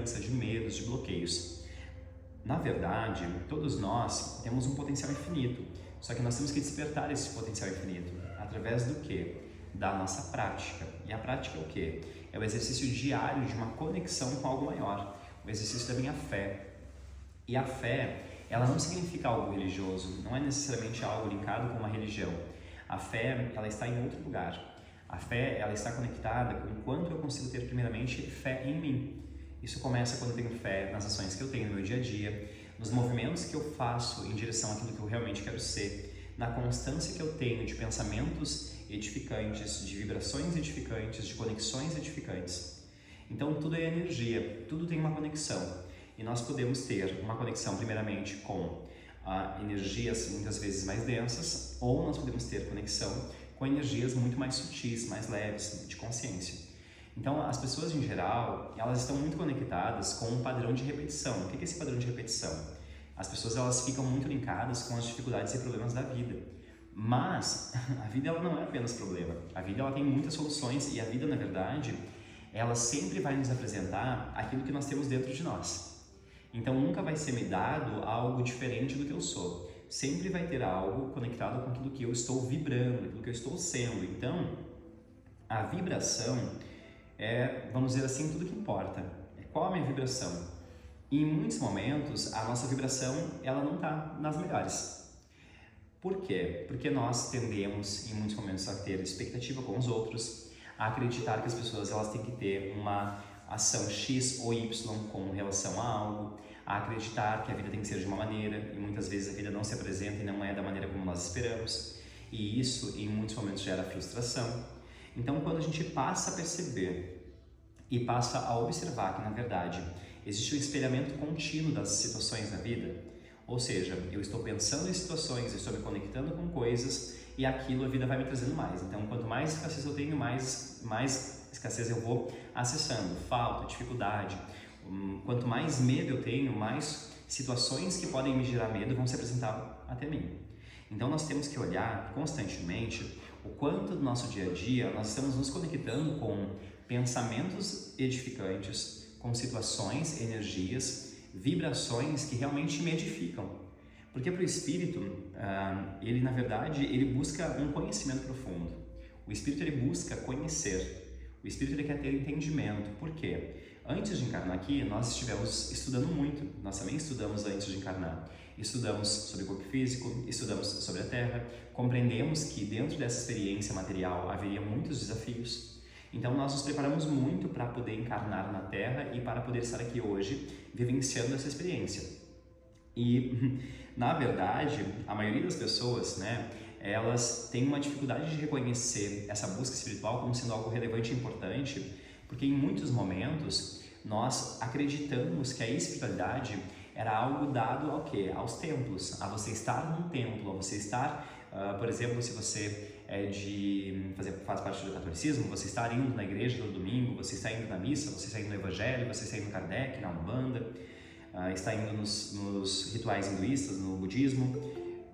insegurança, de medos, de bloqueios. Na verdade, todos nós temos um potencial infinito, só que nós temos que despertar esse potencial infinito. Através do quê? Da nossa prática. E a prática é o quê? É o exercício diário de uma conexão com algo maior, o exercício da minha fé. E a fé, ela não significa algo religioso, não é necessariamente algo linkado com uma religião. A fé, ela está em outro lugar. A fé, ela está conectada com o quanto eu consigo ter primeiramente fé em mim. Isso começa quando eu tenho fé nas ações que eu tenho no meu dia a dia, nos movimentos que eu faço em direção àquilo que eu realmente quero ser, na constância que eu tenho de pensamentos edificantes, de vibrações edificantes, de conexões edificantes. Então tudo é energia, tudo tem uma conexão. E nós podemos ter uma conexão primeiramente com energias muitas vezes mais densas, ou nós podemos ter conexão com energias muito mais sutis, mais leves, de consciência. Então as pessoas em geral, elas estão muito conectadas com um padrão de repetição. O que é esse padrão de repetição? As pessoas elas ficam muito linkadas com as dificuldades e problemas da vida. Mas a vida ela não é apenas problema. A vida ela tem muitas soluções e a vida, na verdade, ela sempre vai nos apresentar aquilo que nós temos dentro de nós. Então nunca vai ser me dado algo diferente do que eu sou. Sempre vai ter algo conectado com aquilo que eu estou vibrando, aquilo que eu estou sendo. Então, a vibração é, vamos dizer assim, tudo que importa. Qual a minha vibração? E em muitos momentos, a nossa vibração ela não está nas melhores. Por quê? Porque nós tendemos, em muitos momentos, a ter expectativa com os outros, a acreditar que as pessoas elas têm que ter uma ação X ou Y com relação a algo, a acreditar que a vida tem que ser de uma maneira e muitas vezes a vida não se apresenta e não é da maneira como nós esperamos, e isso em muitos momentos gera frustração. Então quando a gente passa a perceber e passa a observar que na verdade existe um espelhamento contínuo das situações na vida, ou seja, eu estou pensando em situações, eu estou me conectando com coisas e aquilo a vida vai me trazendo mais. Então quanto mais escassez eu tenho, mais escassez eu vou acessando, falta, dificuldade. Quanto mais medo eu tenho, mais situações que podem me gerar medo vão se apresentar até mim. Então nós temos que olhar constantemente o quanto do nosso dia a dia nós estamos nos conectando com pensamentos edificantes, com situações, energias, vibrações que realmente me edificam. Porque para o espírito, ele na verdade, ele busca um conhecimento profundo. O espírito ele busca conhecer. O espírito ele quer ter entendimento. Por quê? Antes de encarnar aqui, nós estivemos estudando muito. Nós também estudamos antes de encarnar. Estudamos sobre o corpo físico, estudamos sobre a Terra, compreendemos que dentro dessa experiência material haveria muitos desafios. Então nós nos preparamos muito para poder encarnar na Terra e para poder estar aqui hoje vivenciando essa experiência. E, na verdade, a maioria das pessoas, elas têm uma dificuldade de reconhecer essa busca espiritual como sendo algo relevante e importante, porque em muitos momentos nós acreditamos que a espiritualidade era algo dado ao quê? Aos templos, a você estar num templo, a você estar, por exemplo, se você faz parte do catolicismo, você está indo na igreja todo domingo, você está indo na missa, você está indo no evangelho, você está indo no Kardec, na Umbanda, está indo nos rituais hinduístas, no budismo.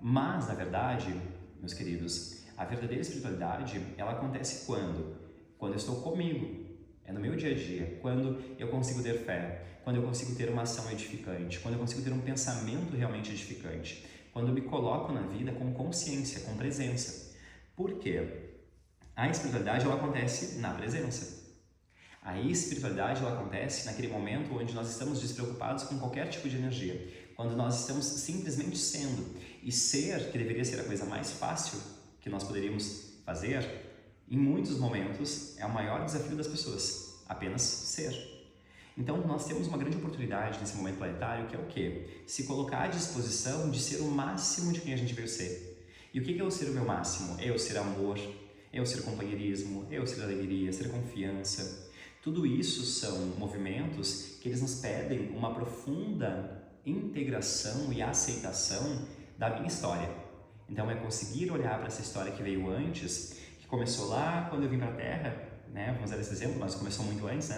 Mas, na verdade, meus queridos, a verdadeira espiritualidade, ela acontece quando? Quando eu estou comigo, é no meu dia a dia, quando eu consigo ter fé, quando eu consigo ter uma ação edificante, quando eu consigo ter um pensamento realmente edificante, quando eu me coloco na vida com consciência, com presença. Por quê? A espiritualidade ela acontece na presença. A espiritualidade ela acontece naquele momento onde nós estamos despreocupados com qualquer tipo de energia, quando nós estamos simplesmente sendo. E ser, que deveria ser a coisa mais fácil que nós poderíamos fazer, em muitos momentos é o maior desafio das pessoas, apenas ser. Então nós temos uma grande oportunidade nesse momento planetário, que é o quê? Se colocar à disposição de ser o máximo de quem a gente veio ser. E o que é eu ser o meu máximo? É eu ser amor, é eu ser companheirismo, é eu ser alegria, ser confiança. Tudo isso são movimentos que eles nos pedem uma profunda integração e aceitação da minha história. Então é conseguir olhar para essa história que veio antes, que começou lá quando eu vim para a Terra, vamos dar esse exemplo, mas começou muito antes,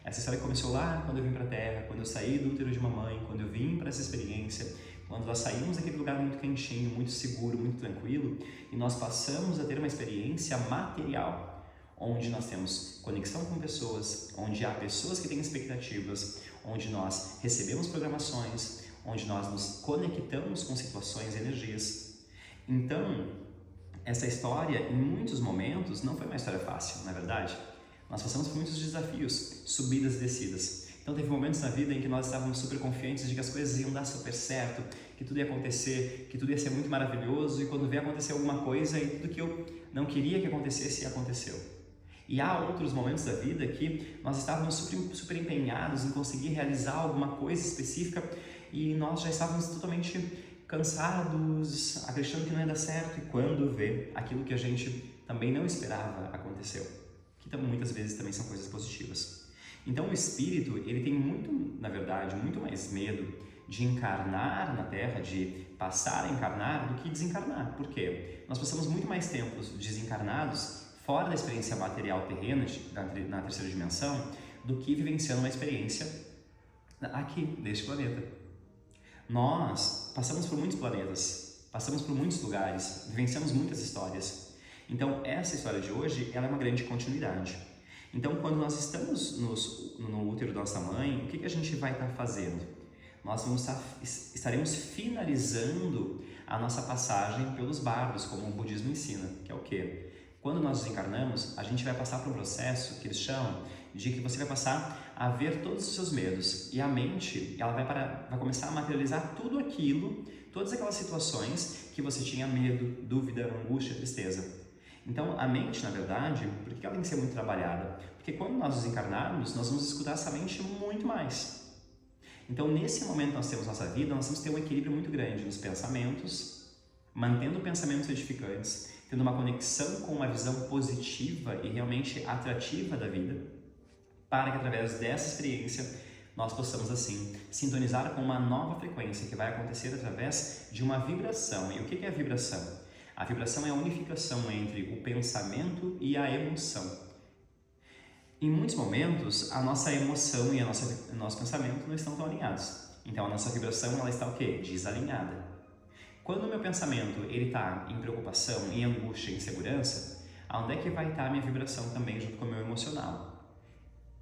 Essa história começou lá quando eu vim para a Terra, quando eu saí do útero de mamãe, quando eu vim para essa experiência, quando nós saímos daquele lugar muito quentinho, muito seguro, muito tranquilo, e nós passamos a ter uma experiência material, onde nós temos conexão com pessoas, onde há pessoas que têm expectativas, onde nós recebemos programações, onde nós nos conectamos com situações e energias. Então, essa história, em muitos momentos, não foi uma história fácil, na verdade. Nós passamos por muitos desafios, subidas e descidas. Então, teve momentos na vida em que nós estávamos super confiantes de que as coisas iam dar super certo, que tudo ia acontecer, que tudo ia ser muito maravilhoso, e quando veio acontecer alguma coisa, e tudo que eu não queria que acontecesse, aconteceu. E há outros momentos da vida que nós estávamos super empenhados em conseguir realizar alguma coisa específica e nós já estávamos totalmente cansados, acreditando que não ia dar certo, e quando vê, aquilo que a gente também não esperava aconteceu. Que muitas vezes também são coisas positivas. Então o espírito, ele tem muito, na verdade, muito mais medo de encarnar na Terra, de passar a encarnar, do que desencarnar. Por quê? Nós passamos muito mais tempos desencarnados, fora da experiência material terrena, na terceira dimensão, do que vivenciando uma experiência aqui, deste planeta. Nós passamos por muitos planetas, passamos por muitos lugares, vivenciamos muitas histórias. Então, essa história de hoje, ela é uma grande continuidade. Então, quando nós estamos no útero da nossa mãe, o que a gente vai estar fazendo? Nós estaremos finalizando a nossa passagem pelos bardos, como o budismo ensina, que é o quê? Quando nós desencarnamos, a gente vai passar por um processo que eles chamam de que você vai passar a ver todos os seus medos, e a mente ela vai começar a materializar tudo aquilo, todas aquelas situações que você tinha medo, dúvida, angústia, tristeza. Então, a mente, na verdade, por que ela tem que ser muito trabalhada? Porque quando nós desencarnarmos, nós vamos escutar essa mente muito mais. Então, nesse momento que nós temos nossa vida, nós temos que ter um equilíbrio muito grande nos pensamentos, mantendo pensamentos edificantes, tendo uma conexão com uma visão positiva e realmente atrativa da vida, para que através dessa experiência nós possamos assim sintonizar com uma nova frequência que vai acontecer através de uma vibração. E o que é a vibração? A vibração é a unificação entre o pensamento e a emoção. Em muitos momentos, a nossa emoção e o nosso pensamento não estão tão alinhados. Então, a nossa vibração ela está o quê? Desalinhada. Quando o meu pensamento está em preocupação, em angústia, em insegurança, aonde é que vai estar a minha vibração também junto com o meu emocional?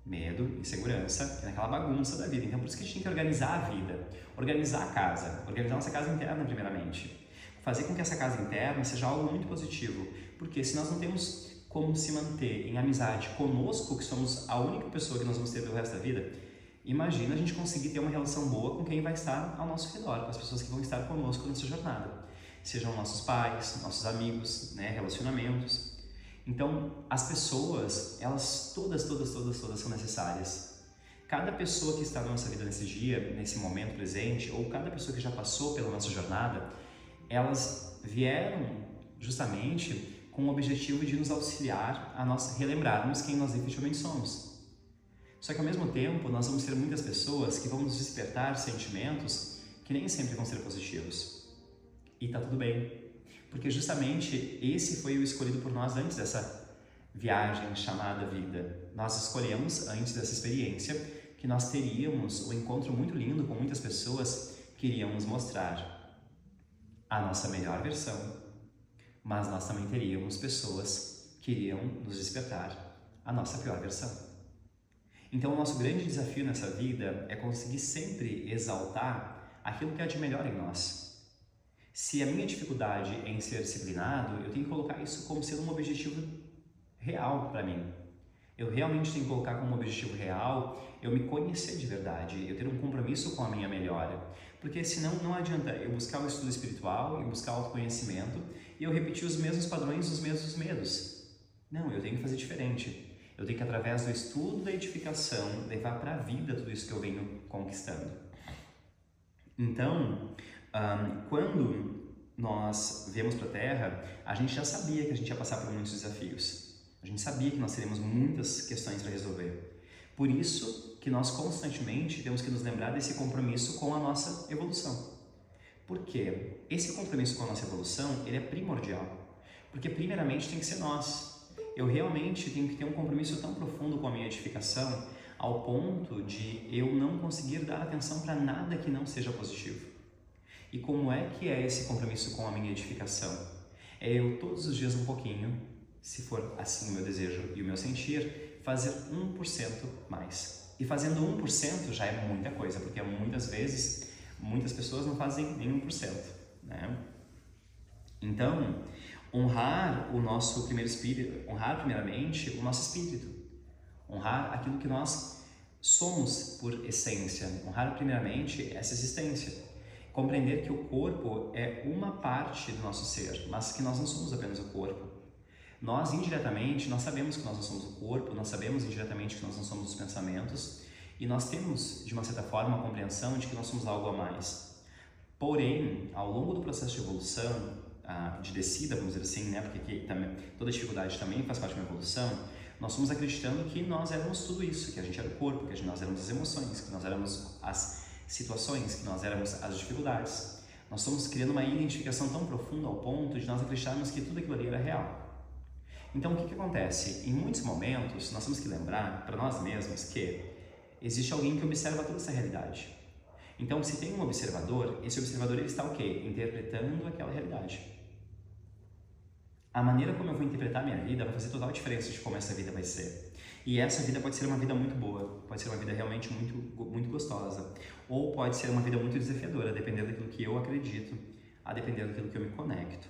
Medo, insegurança, naquela bagunça da vida. Então, por isso que a gente tem que organizar a vida, organizar a casa, organizar nossa casa interna primeiramente. Fazer com que essa casa interna seja algo muito positivo, porque se nós não temos como se manter em amizade conosco, que somos a única pessoa que nós vamos ter pelo resto da vida, imagina a gente conseguir ter uma relação boa com quem vai estar ao nosso redor, com as pessoas que vão estar conosco nessa jornada. Sejam nossos pais, nossos amigos, relacionamentos. Então, as pessoas, elas todas são necessárias. Cada pessoa que está na nossa vida nesse dia, nesse momento presente, ou cada pessoa que já passou pela nossa jornada, elas vieram justamente com o objetivo de nos auxiliar a nós relembrarmos quem nós efetivamente somos. Só que ao mesmo tempo, nós vamos ter muitas pessoas que vão nos despertar sentimentos que nem sempre vão ser positivos. E tá tudo bem, porque justamente esse foi o escolhido por nós antes dessa viagem chamada vida. Nós escolhemos antes dessa experiência que nós teríamos um encontro muito lindo com muitas pessoas que iriam nos mostrar a nossa melhor versão, mas nós também teríamos pessoas que iriam nos despertar a nossa pior versão. Então o nosso grande desafio nessa vida é conseguir sempre exaltar aquilo que há de melhor em nós. Se a minha dificuldade é em ser disciplinado, eu tenho que colocar isso como sendo um objetivo real para mim. Eu realmente tenho que colocar como objetivo real eu me conhecer de verdade, eu ter um compromisso com a minha melhora. Porque senão não adianta eu buscar o estudo espiritual e buscar o autoconhecimento e eu repetir os mesmos padrões, os mesmos medos. Não, eu tenho que fazer diferente. Eu tenho que, através do estudo da edificação, levar para a vida tudo isso que eu venho conquistando. Então, quando nós viemos para a Terra, a gente já sabia que a gente ia passar por muitos desafios. A gente sabia que nós teríamos muitas questões para resolver. Por isso que nós constantemente temos que nos lembrar desse compromisso com a nossa evolução. Por quê? Esse compromisso com a nossa evolução, ele é primordial. Porque primeiramente tem que ser nós. Eu realmente tenho que ter um compromisso tão profundo com a minha edificação, ao ponto de eu não conseguir dar atenção para nada que não seja positivo. E como é que é esse compromisso com a minha edificação? É eu todos os dias um pouquinho, se for assim o meu desejo e o meu sentir, fazer 1% mais. E fazendo 1% já é muita coisa, porque muitas vezes, muitas pessoas não fazem nem 1%, né? Então, honrar o nosso primeiro espírito, honrar primeiramente o nosso espírito, honrar aquilo que nós somos por essência, honrar primeiramente essa existência, compreender que o corpo é uma parte do nosso ser, mas que nós não somos apenas o corpo. Nós, indiretamente, nós sabemos que nós não somos o corpo, nós sabemos indiretamente que nós não somos os pensamentos, e nós temos, de uma certa forma, a compreensão de que nós somos algo a mais. Porém, ao longo do processo de evolução, de descida, vamos dizer assim, né? Porque também, toda dificuldade também faz parte de uma evolução, nós fomos acreditando que nós éramos tudo isso, que a gente era o corpo, que nós éramos as emoções, que nós éramos as situações, que nós éramos as dificuldades. Nós estamos criando uma identificação tão profunda ao ponto de nós acreditarmos que tudo aquilo ali era real. Então, o que acontece? Em muitos momentos, nós temos que lembrar para nós mesmos que existe alguém que observa toda essa realidade. Então, se tem um observador, esse observador ele está o quê? Interpretando aquela realidade. A maneira como eu vou interpretar a minha vida vai fazer total diferença de como essa vida vai ser. E essa vida pode ser uma vida muito boa, pode ser uma vida realmente muito gostosa, ou pode ser uma vida muito desafiadora, dependendo daquilo que eu acredito, a depender daquilo que eu me conecto.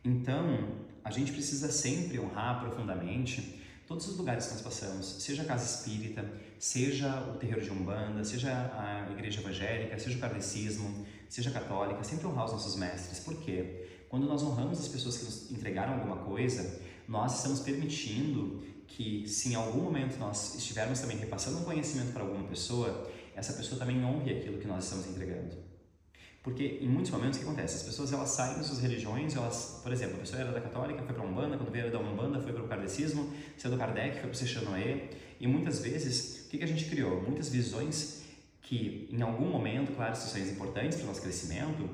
Então, a gente precisa sempre honrar profundamente todos os lugares que nós passamos, seja a casa espírita, seja o terreiro de Umbanda, seja a igreja evangélica, seja o kardecismo, seja a católica, sempre honrar os nossos mestres. Por quê? Quando nós honramos as pessoas que nos entregaram alguma coisa, nós estamos permitindo que, se em algum momento nós estivermos também repassando um conhecimento para alguma pessoa, essa pessoa também honre aquilo que nós estamos entregando. Porque em muitos momentos o que acontece? As pessoas elas saem das suas religiões, por exemplo, a pessoa era da católica, foi para a Umbanda, quando veio da Umbanda foi para o kardecismo, saiu do Kardec, foi para o Seixonoe, e muitas vezes, o que a gente criou? Muitas visões que em algum momento, claro, situações importantes para o nosso crescimento,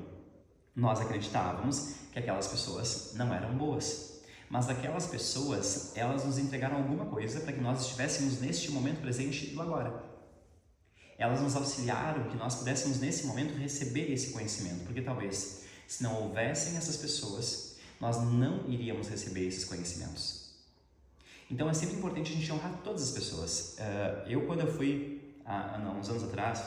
nós acreditávamos que aquelas pessoas não eram boas. Mas aquelas pessoas, elas nos entregaram alguma coisa para que nós estivéssemos neste momento presente do agora. Elas nos auxiliaram que nós pudéssemos nesse momento receber esse conhecimento, porque talvez, se não houvessem essas pessoas, nós não iríamos receber esses conhecimentos. Então é sempre importante a gente honrar todas as pessoas. Quando eu fui, há uns anos atrás,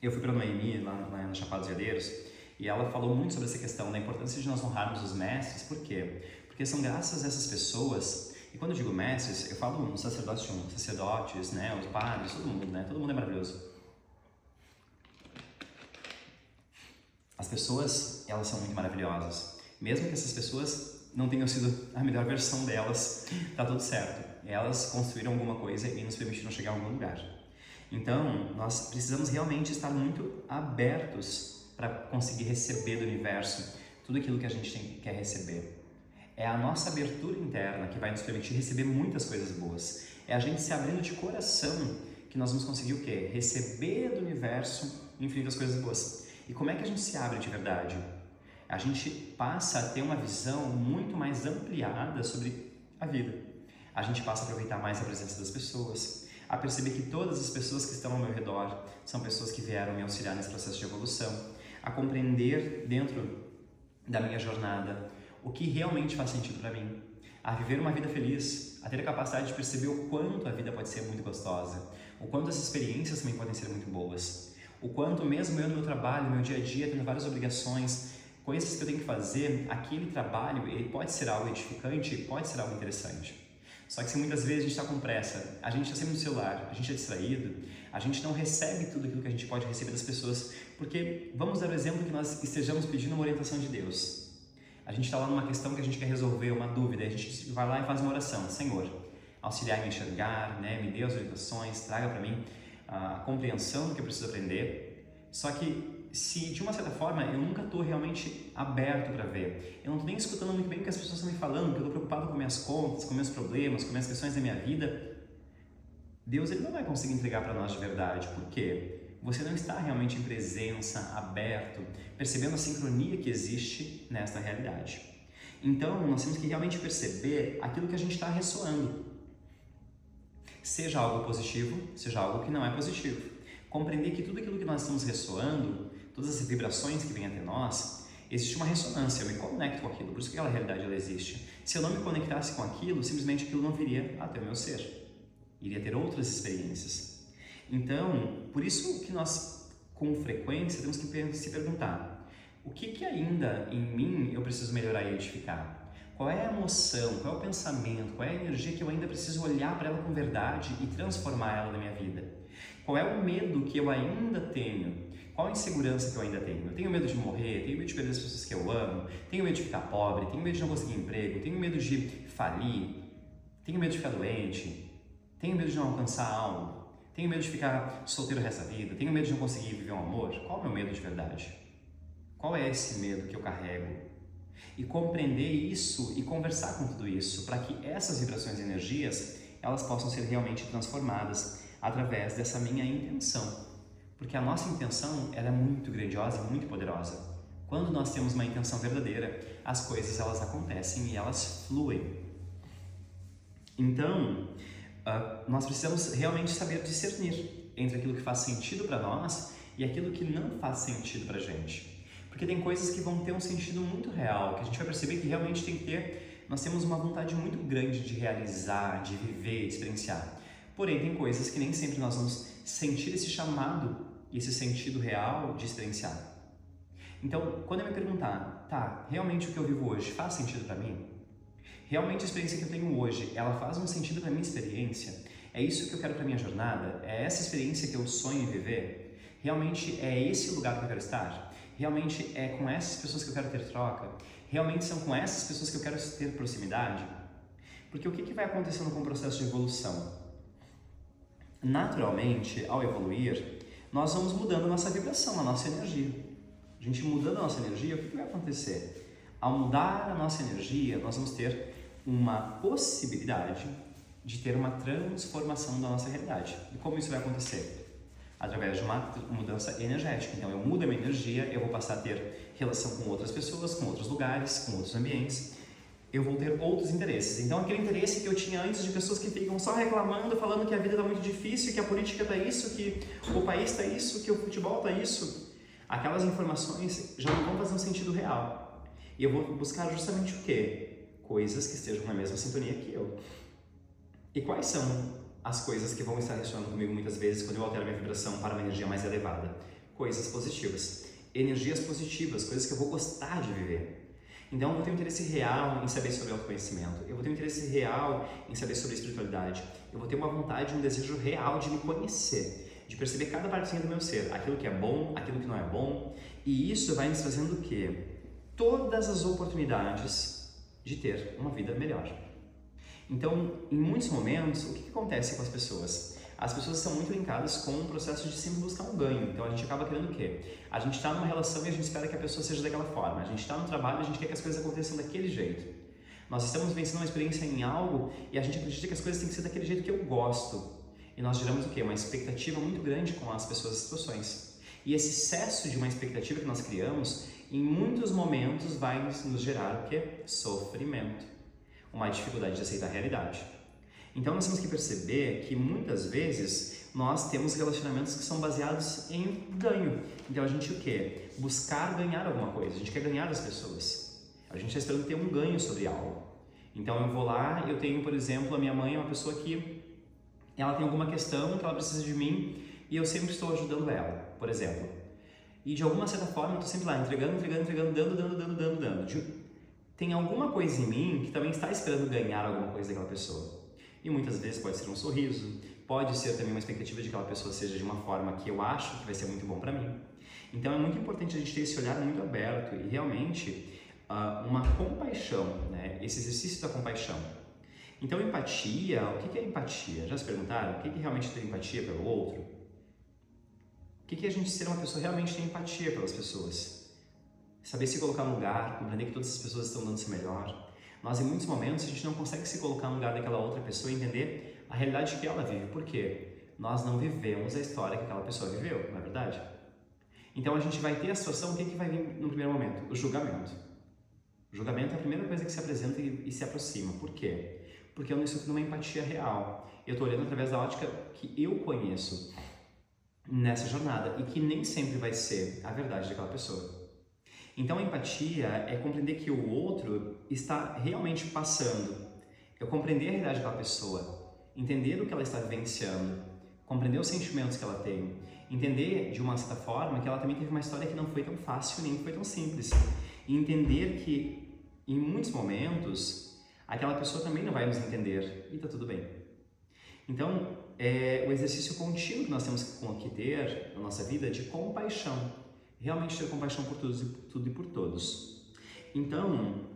eu fui para a Noemi, lá na Chapada dos Veadeiros, e ela falou muito sobre essa questão da importância de nós honrarmos os mestres. Por quê? Porque são graças a essas pessoas, e quando eu digo mestres, eu falo nos sacerdotes, né, os padres, todo mundo, né, todo mundo é maravilhoso. As pessoas, elas são muito maravilhosas. Mesmo que essas pessoas não tenham sido a melhor versão delas, tá tudo certo. Elas construíram alguma coisa e nos permitiram chegar a algum lugar. Então, nós precisamos realmente estar muito abertos para conseguir receber do universo tudo aquilo que a gente quer receber. É a nossa abertura interna que vai nos permitir receber muitas coisas boas. É a gente se abrindo de coração que nós vamos conseguir o quê? Receber do universo infinitas coisas boas. E como é que a gente se abre de verdade? A gente passa a ter uma visão muito mais ampliada sobre a vida. A gente passa a aproveitar mais a presença das pessoas, a perceber que todas as pessoas que estão ao meu redor são pessoas que vieram me auxiliar nesse processo de evolução, a compreender dentro da minha jornada o que realmente faz sentido para mim, a viver uma vida feliz, a ter a capacidade de perceber o quanto a vida pode ser muito gostosa, o quanto as experiências também podem ser muito boas, o quanto mesmo eu no meu trabalho, no meu dia a dia, tendo várias obrigações, coisas que eu tenho que fazer, aquele trabalho ele pode ser algo edificante, pode ser algo interessante. Só que se muitas vezes a gente está com pressa, a gente está sempre no celular, a gente é distraído, a gente não recebe tudo aquilo que a gente pode receber das pessoas, porque vamos dar o exemplo que nós estejamos pedindo uma orientação de Deus. A gente está lá numa questão que a gente quer resolver, uma dúvida, a gente vai lá e faz uma oração. Senhor, auxiliar me enxergar, né? Me dê as orientações, traga para mim a compreensão do que eu preciso aprender. Só que se de uma certa forma eu nunca estou realmente aberto para ver, eu não estou nem escutando muito bem o que as pessoas estão me falando, porque eu estou preocupado com minhas contas, com meus problemas, com minhas questões da minha vida, Deus ele não vai conseguir entregar para nós de verdade. Por quê? Você não está realmente em presença, aberto, percebendo a sincronia que existe nesta realidade. Então, nós temos que realmente perceber aquilo que a gente está ressoando. Seja algo positivo, seja algo que não é positivo. Compreender que tudo aquilo que nós estamos ressoando, todas as vibrações que vêm até nós, existe uma ressonância, eu me conecto com aquilo, por isso que aquela realidade ela existe. Se eu não me conectasse com aquilo, simplesmente aquilo não viria até o meu ser. iria ter outras experiências. Então, por isso que nós, com frequência, temos que se perguntar: o que ainda em mim eu preciso melhorar e edificar? Qual é a emoção, qual é o pensamento, qual é a energia que eu ainda preciso olhar para ela com verdade e transformar ela na minha vida? Qual é o medo que eu ainda tenho? Qual a insegurança que eu ainda tenho? Eu tenho medo de morrer, tenho medo de perder as pessoas que eu amo, tenho medo de ficar pobre, tenho medo de não conseguir emprego, tenho medo de falir, tenho medo de ficar doente, tenho medo de não alcançar algo, tenho medo de ficar solteiro o resto da vida, tenho medo de não conseguir viver um amor. Qual é o meu medo de verdade? Qual é esse medo que eu carrego? E compreender isso e conversar com tudo isso, para que essas vibrações e energias, elas possam ser realmente transformadas através dessa minha intenção. Porque a nossa intenção, ela é muito grandiosa e muito poderosa. Quando nós temos uma intenção verdadeira, as coisas elas acontecem e elas fluem. Então, nós precisamos realmente saber discernir entre aquilo que faz sentido para nós e aquilo que não faz sentido para a gente. Porque tem coisas que vão ter um sentido muito real, que a gente vai perceber que realmente tem que ter, nós temos uma vontade muito grande de realizar, de viver, de experienciar. Porém, tem coisas que nem sempre nós vamos sentir esse chamado, esse sentido real de experienciar. Então, quando eu me perguntar, tá, realmente o que eu vivo hoje faz sentido para mim? Realmente a experiência que eu tenho hoje, ela faz um sentido para minha experiência? É isso que eu quero para minha jornada? É essa experiência que eu sonho em viver? Realmente é esse o lugar que eu quero estar? Realmente é com essas pessoas que eu quero ter troca? Realmente são com essas pessoas que eu quero ter proximidade? Porque o que vai acontecendo com o processo de evolução? Naturalmente, ao evoluir, nós vamos mudando a nossa vibração, a nossa energia. A gente mudando a nossa energia, o que vai acontecer? Ao mudar a nossa energia, nós vamos ter uma possibilidade de ter uma transformação da nossa realidade. E como isso vai acontecer? Através de uma mudança energética. Então, eu mudo a minha energia, eu vou passar a ter relação com outras pessoas, com outros lugares, com outros ambientes. Eu vou ter outros interesses. Então, aquele interesse que eu tinha antes de pessoas que ficam só reclamando, falando que a vida está muito difícil, que a política está isso, que o país está isso, que o futebol está isso, aquelas informações já não vão fazer um sentido real. E eu vou buscar justamente o quê? Coisas que estejam na mesma sintonia que eu. E quais são as coisas que vão estar ressonando comigo muitas vezes quando eu altero minha vibração para uma energia mais elevada? Coisas positivas. Energias positivas, coisas que eu vou gostar de viver. Então eu vou ter um interesse real em saber sobre autoconhecimento, eu vou ter um interesse real em saber sobre espiritualidade, eu vou ter uma vontade, um desejo real de me conhecer, de perceber cada partezinha do meu ser, aquilo que é bom, aquilo que não é bom, e isso vai nos trazendo o quê? Todas as oportunidades de ter uma vida melhor. Então, em muitos momentos, o que acontece com as pessoas? As pessoas estão muito linkadas com o processo de sempre buscar um ganho. Então, a gente acaba querendo o quê? A gente está numa relação e a gente espera que a pessoa seja daquela forma. A gente está no trabalho e a gente quer que as coisas aconteçam daquele jeito. Nós estamos vencendo uma experiência em algo e a gente acredita que as coisas têm que ser daquele jeito que eu gosto. E nós geramos o quê? Uma expectativa muito grande com as pessoas e situações. E esse excesso de uma expectativa que nós criamos, em muitos momentos vai nos gerar o quê? Sofrimento. Uma dificuldade de aceitar a realidade. Então nós temos que perceber que muitas vezes nós temos relacionamentos que são baseados em ganho. Então a gente o quê? Buscar ganhar alguma coisa, a gente quer ganhar das pessoas. A gente está esperando ter um ganho sobre algo. Então eu vou lá, eu tenho, por exemplo, a minha mãe é uma pessoa que ela tem alguma questão que ela precisa de mim e eu sempre estou ajudando ela, por exemplo. E de alguma certa forma eu estou sempre lá entregando, dando. Tem alguma coisa em mim que também está esperando ganhar alguma coisa daquela pessoa. E muitas vezes pode ser um sorriso, pode ser também uma expectativa de que aquela pessoa seja de uma forma que eu acho que vai ser muito bom para mim. Então é muito importante a gente ter esse olhar muito aberto e realmente uma compaixão, né? Esse exercício da compaixão. Então empatia, o que é empatia? Já se perguntaram? O que é realmente ter empatia pelo outro? O que é a gente ser uma pessoa realmente ter empatia pelas pessoas? Saber se colocar no lugar, compreender que todas as pessoas estão dando o seu melhor. Nós, em muitos momentos, a gente não consegue se colocar no lugar daquela outra pessoa e entender a realidade que ela vive. Por quê? Nós não vivemos a história que aquela pessoa viveu, não é verdade? Então, a gente vai ter a situação, o que vai vir no primeiro momento? O julgamento. O julgamento é a primeira coisa que se apresenta e se aproxima. Por quê? Porque eu não estou tendo uma empatia real. Eu estou olhando através da ótica que eu conheço nessa jornada e que nem sempre vai ser a verdade daquela pessoa. Então a empatia é compreender que o outro está realmente passando. Eu compreender a realidade daquela pessoa. entender o que ela está vivenciando, compreender os sentimentos que ela tem, entender de uma certa forma que ela também teve uma história que não foi tão fácil nem foi tão simples, e entender que em muitos momentos aquela pessoa também não vai nos entender e tá tudo bem. Então, o exercício contínuo que nós temos que ter na nossa vida de compaixão, realmente ter compaixão por tudo e por todos. Então,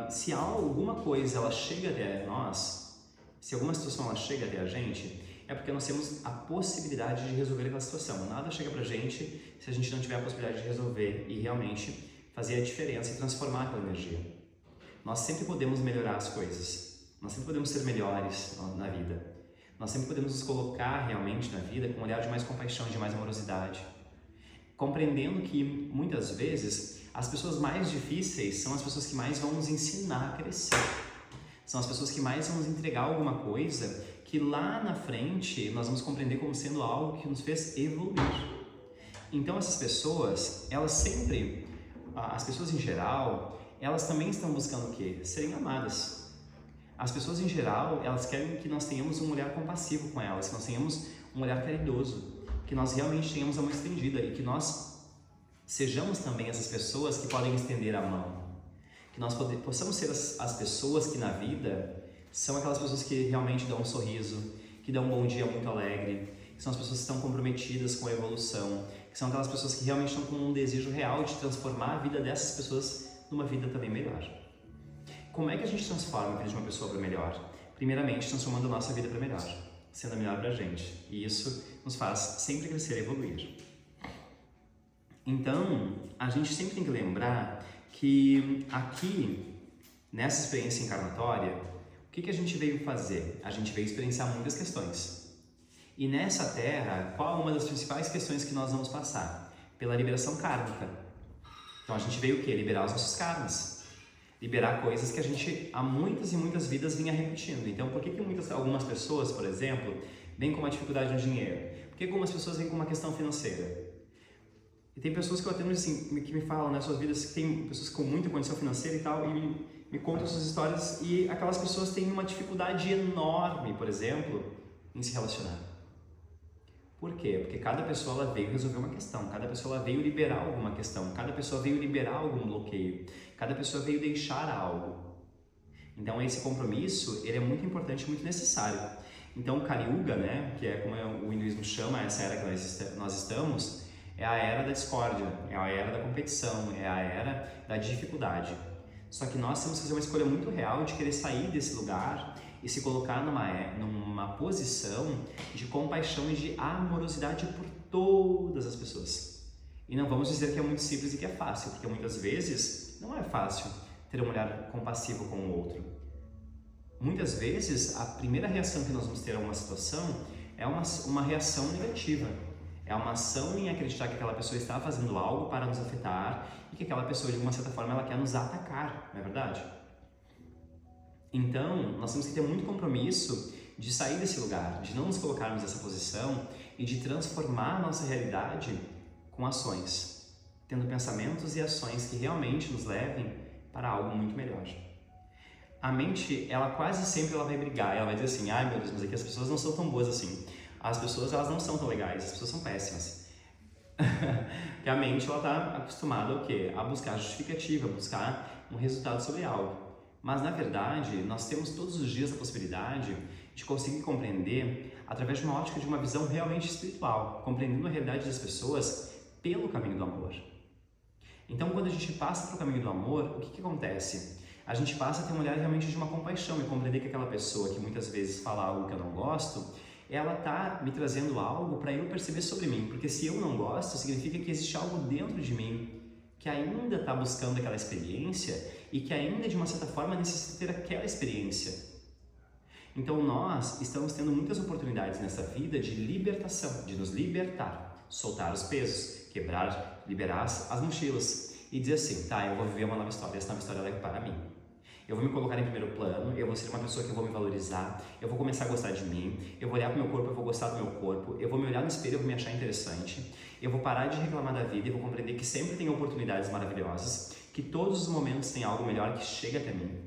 se alguma coisa ela chega até nós, se alguma situação ela chega até a gente, é porque nós temos a possibilidade de resolver aquela situação. Nada chega pra gente se a gente não tiver a possibilidade de resolver e realmente fazer a diferença e transformar aquela energia. Nós sempre podemos melhorar as coisas, nós sempre podemos ser melhores na vida, nós sempre podemos nos colocar realmente na vida com um olhar de mais compaixão, de mais amorosidade, compreendendo que muitas vezes as pessoas mais difíceis são as pessoas que mais vão nos ensinar a crescer, são as pessoas que mais vão nos entregar alguma coisa que lá na frente nós vamos compreender como sendo algo que nos fez evoluir. Então essas pessoas, elas sempre, as pessoas em geral, elas também estão buscando o quê? Serem amadas. As pessoas em geral, elas querem que nós tenhamos um olhar compassivo com elas, que nós tenhamos um olhar caridoso, que nós realmente tenhamos a mão estendida e que nós sejamos também essas pessoas que podem estender a mão. Que nós possamos ser as pessoas que na vida são aquelas pessoas que realmente dão um sorriso, que dão um bom dia muito alegre, que são as pessoas que estão comprometidas com a evolução, que são aquelas pessoas que realmente estão com um desejo real de transformar a vida dessas pessoas numa vida também melhor. Como é que a gente transforma a vida de uma pessoa para melhor? Primeiramente, transformando a nossa vida para melhor, sendo a melhor para a gente. E isso nos faz sempre crescer e evoluir. Então, a gente sempre tem que lembrar que aqui, nessa experiência encarnatória, o que a gente veio fazer? A gente veio experienciar muitas questões. E nessa Terra, qual é uma das principais questões que nós vamos passar? Pela liberação kármica. Então a gente veio o quê? Liberar os nossos karmas. Liberar coisas que a gente há muitas e muitas vidas vinha repetindo. Então por que algumas pessoas, por exemplo, vêm com uma dificuldade no dinheiro? Por que algumas pessoas vêm com uma questão financeira? E tem pessoas que eu atendo assim, que me falam nas suas vidas, que tem pessoas com muita condição financeira e tal, e me contam suas histórias, e aquelas pessoas têm uma dificuldade enorme, por exemplo, em se relacionar. Por quê? Porque cada pessoa ela veio resolver uma questão, cada pessoa ela veio liberar alguma questão, cada pessoa veio liberar algum bloqueio, cada pessoa veio deixar algo. Então esse compromisso, ele é muito importante, muito necessário. Então o Kali Yuga, né, que é como o hinduísmo chama essa era que nós estamos, é a era da discórdia, é a era da competição, é a era da dificuldade. Só que nós temos que fazer uma escolha muito real de querer sair desse lugar e se colocar numa posição de compaixão e de amorosidade por todas as pessoas. E não vamos dizer que é muito simples e que é fácil, porque muitas vezes não é fácil ter um olhar compassivo com o outro. Muitas vezes a primeira reação que nós vamos ter a uma situação é uma reação negativa. É uma ação em acreditar que aquela pessoa está fazendo algo para nos afetar e que aquela pessoa, de uma certa forma, ela quer nos atacar, não é verdade? Então, nós temos que ter muito compromisso de sair desse lugar, de não nos colocarmos nessa posição e de transformar a nossa realidade com ações, tendo pensamentos e ações que realmente nos levem para algo muito melhor. A mente, ela quase sempre vai brigar, ela vai dizer assim, ai meu Deus, mas aqui as pessoas não são tão boas assim. As pessoas, elas não são tão legais, as pessoas são péssimas. Porque a mente, ela está acostumada ao quê? A buscar justificativa, a buscar um resultado sobre algo. Mas, na verdade, nós temos todos os dias a possibilidade de conseguir compreender através de uma ótica, de uma visão realmente espiritual, compreendendo a realidade das pessoas pelo caminho do amor. Então, quando a gente passa para o caminho do amor, o que acontece? A gente passa a ter um olhar realmente de uma compaixão e compreender que aquela pessoa que muitas vezes fala algo que eu não gosto, ela está me trazendo algo para eu perceber sobre mim, porque se eu não gosto, significa que existe algo dentro de mim que ainda está buscando aquela experiência e que ainda, de uma certa forma, necessita ter aquela experiência. Então nós estamos tendo muitas oportunidades nessa vida de libertação, de nos libertar, soltar os pesos, quebrar, liberar as mochilas e dizer assim, tá, eu vou viver uma nova história, essa nova história é para mim. Eu vou me colocar em primeiro plano, eu vou ser uma pessoa que eu vou me valorizar, eu vou começar a gostar de mim, eu vou olhar para o meu corpo, eu vou gostar do meu corpo, eu vou me olhar no espelho, eu vou me achar interessante, eu vou parar de reclamar da vida e vou compreender que sempre tem oportunidades maravilhosas, que todos os momentos tem algo melhor que chega até mim.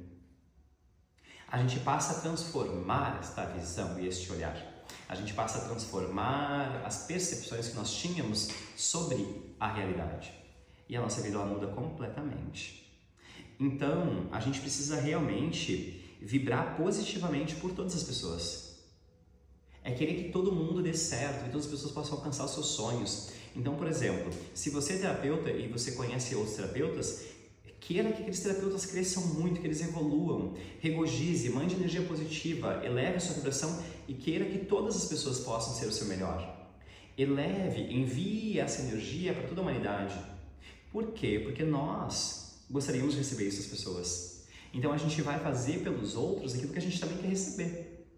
a gente passa a transformar esta visão e este olhar. A gente passa a transformar as percepções que nós tínhamos sobre a realidade. E a nossa vida ela muda completamente. Então, a gente precisa realmente vibrar positivamente por todas as pessoas. É querer que todo mundo dê certo, que todas as pessoas possam alcançar os seus sonhos. Então, por exemplo, se você é terapeuta e você conhece outros terapeutas, queira que aqueles terapeutas cresçam muito, que eles evoluam, regozije, mande energia positiva, eleve a sua vibração e queira que todas as pessoas possam ser o seu melhor. Eleve, envie essa energia para toda a humanidade. Por quê? Porque nós gostaríamos de receber isso das pessoas. Então a gente vai fazer pelos outros aquilo que a gente também quer receber.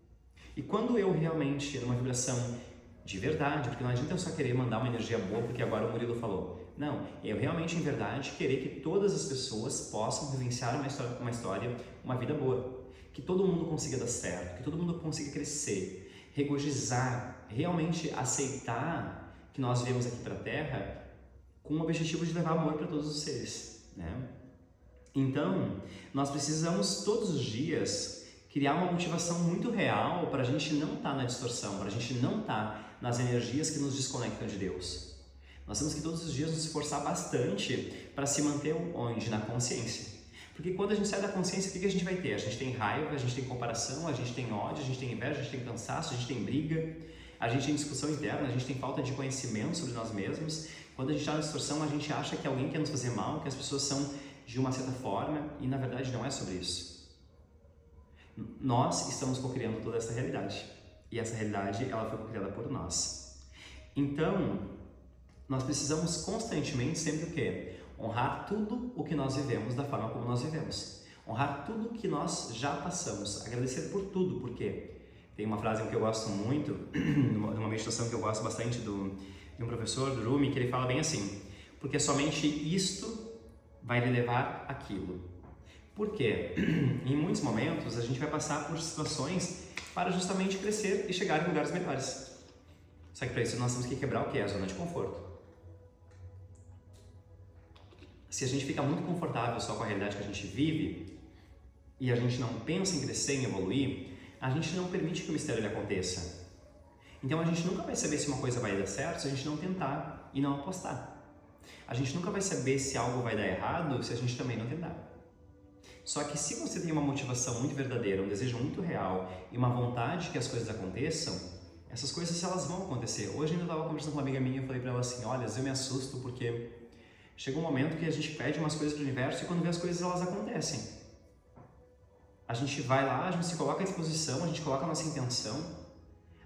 E quando eu realmente, numa vibração de verdade, porque não adianta eu só querer mandar uma energia boa porque agora o Murilo falou. Não, eu realmente, em verdade, querer que todas as pessoas possam vivenciar uma história, uma vida boa. Que todo mundo consiga dar certo, que todo mundo consiga crescer, regozijar, realmente aceitar que nós viemos aqui para a Terra com o objetivo de levar amor para todos os seres, né? Então, nós precisamos todos os dias criar uma motivação muito real para a gente não estar na distorção, para a gente não estar nas energias que nos desconectam de Deus. Nós temos que todos os dias nos esforçar bastante para se manter onde? Na consciência. Porque quando a gente sai da consciência, o que a gente vai ter? A gente tem raiva, a gente tem comparação, a gente tem ódio, a gente tem inveja, a gente tem cansaço, a gente tem briga, a gente tem discussão interna, a gente tem falta de conhecimento sobre nós mesmos. Quando a gente está na distorção, a gente acha que alguém quer nos fazer mal, que as pessoas são de uma certa forma, e na verdade não é sobre isso. Nós estamos co-criando toda essa realidade, e essa realidade ela foi co-criada por nós. Então, nós precisamos constantemente sempre o quê? Honrar tudo o que nós vivemos da forma como nós vivemos. Honrar tudo que nós já passamos. Agradecer por tudo, porque tem uma frase que eu gosto muito, numa meditação que eu gosto bastante de um professor, do Rumi, que ele fala bem assim: porque somente isto vai lhe levar aquilo. Por quê? Em muitos momentos a gente vai passar por situações para justamente crescer e chegar em lugares melhores. Só que para isso nós temos que quebrar o que é a zona de conforto. Se a gente fica muito confortável só com a realidade que a gente vive e a gente não pensa em crescer, em evoluir, a gente não permite que o mistério ele aconteça. Então a gente nunca vai saber se uma coisa vai dar certo se a gente não tentar e não apostar. A gente nunca vai saber se algo vai dar errado se a gente também não tentar. Só que se você tem uma motivação muito verdadeira, um desejo muito real e uma vontade que as coisas aconteçam, essas coisas elas vão acontecer. Hoje ainda eu estava conversando com uma amiga minha e falei para ela assim: olha, eu me assusto porque chega um momento que a gente pede umas coisas para o universo e quando vê as coisas elas acontecem. A gente vai lá, a gente se coloca à disposição, a gente coloca a nossa intenção,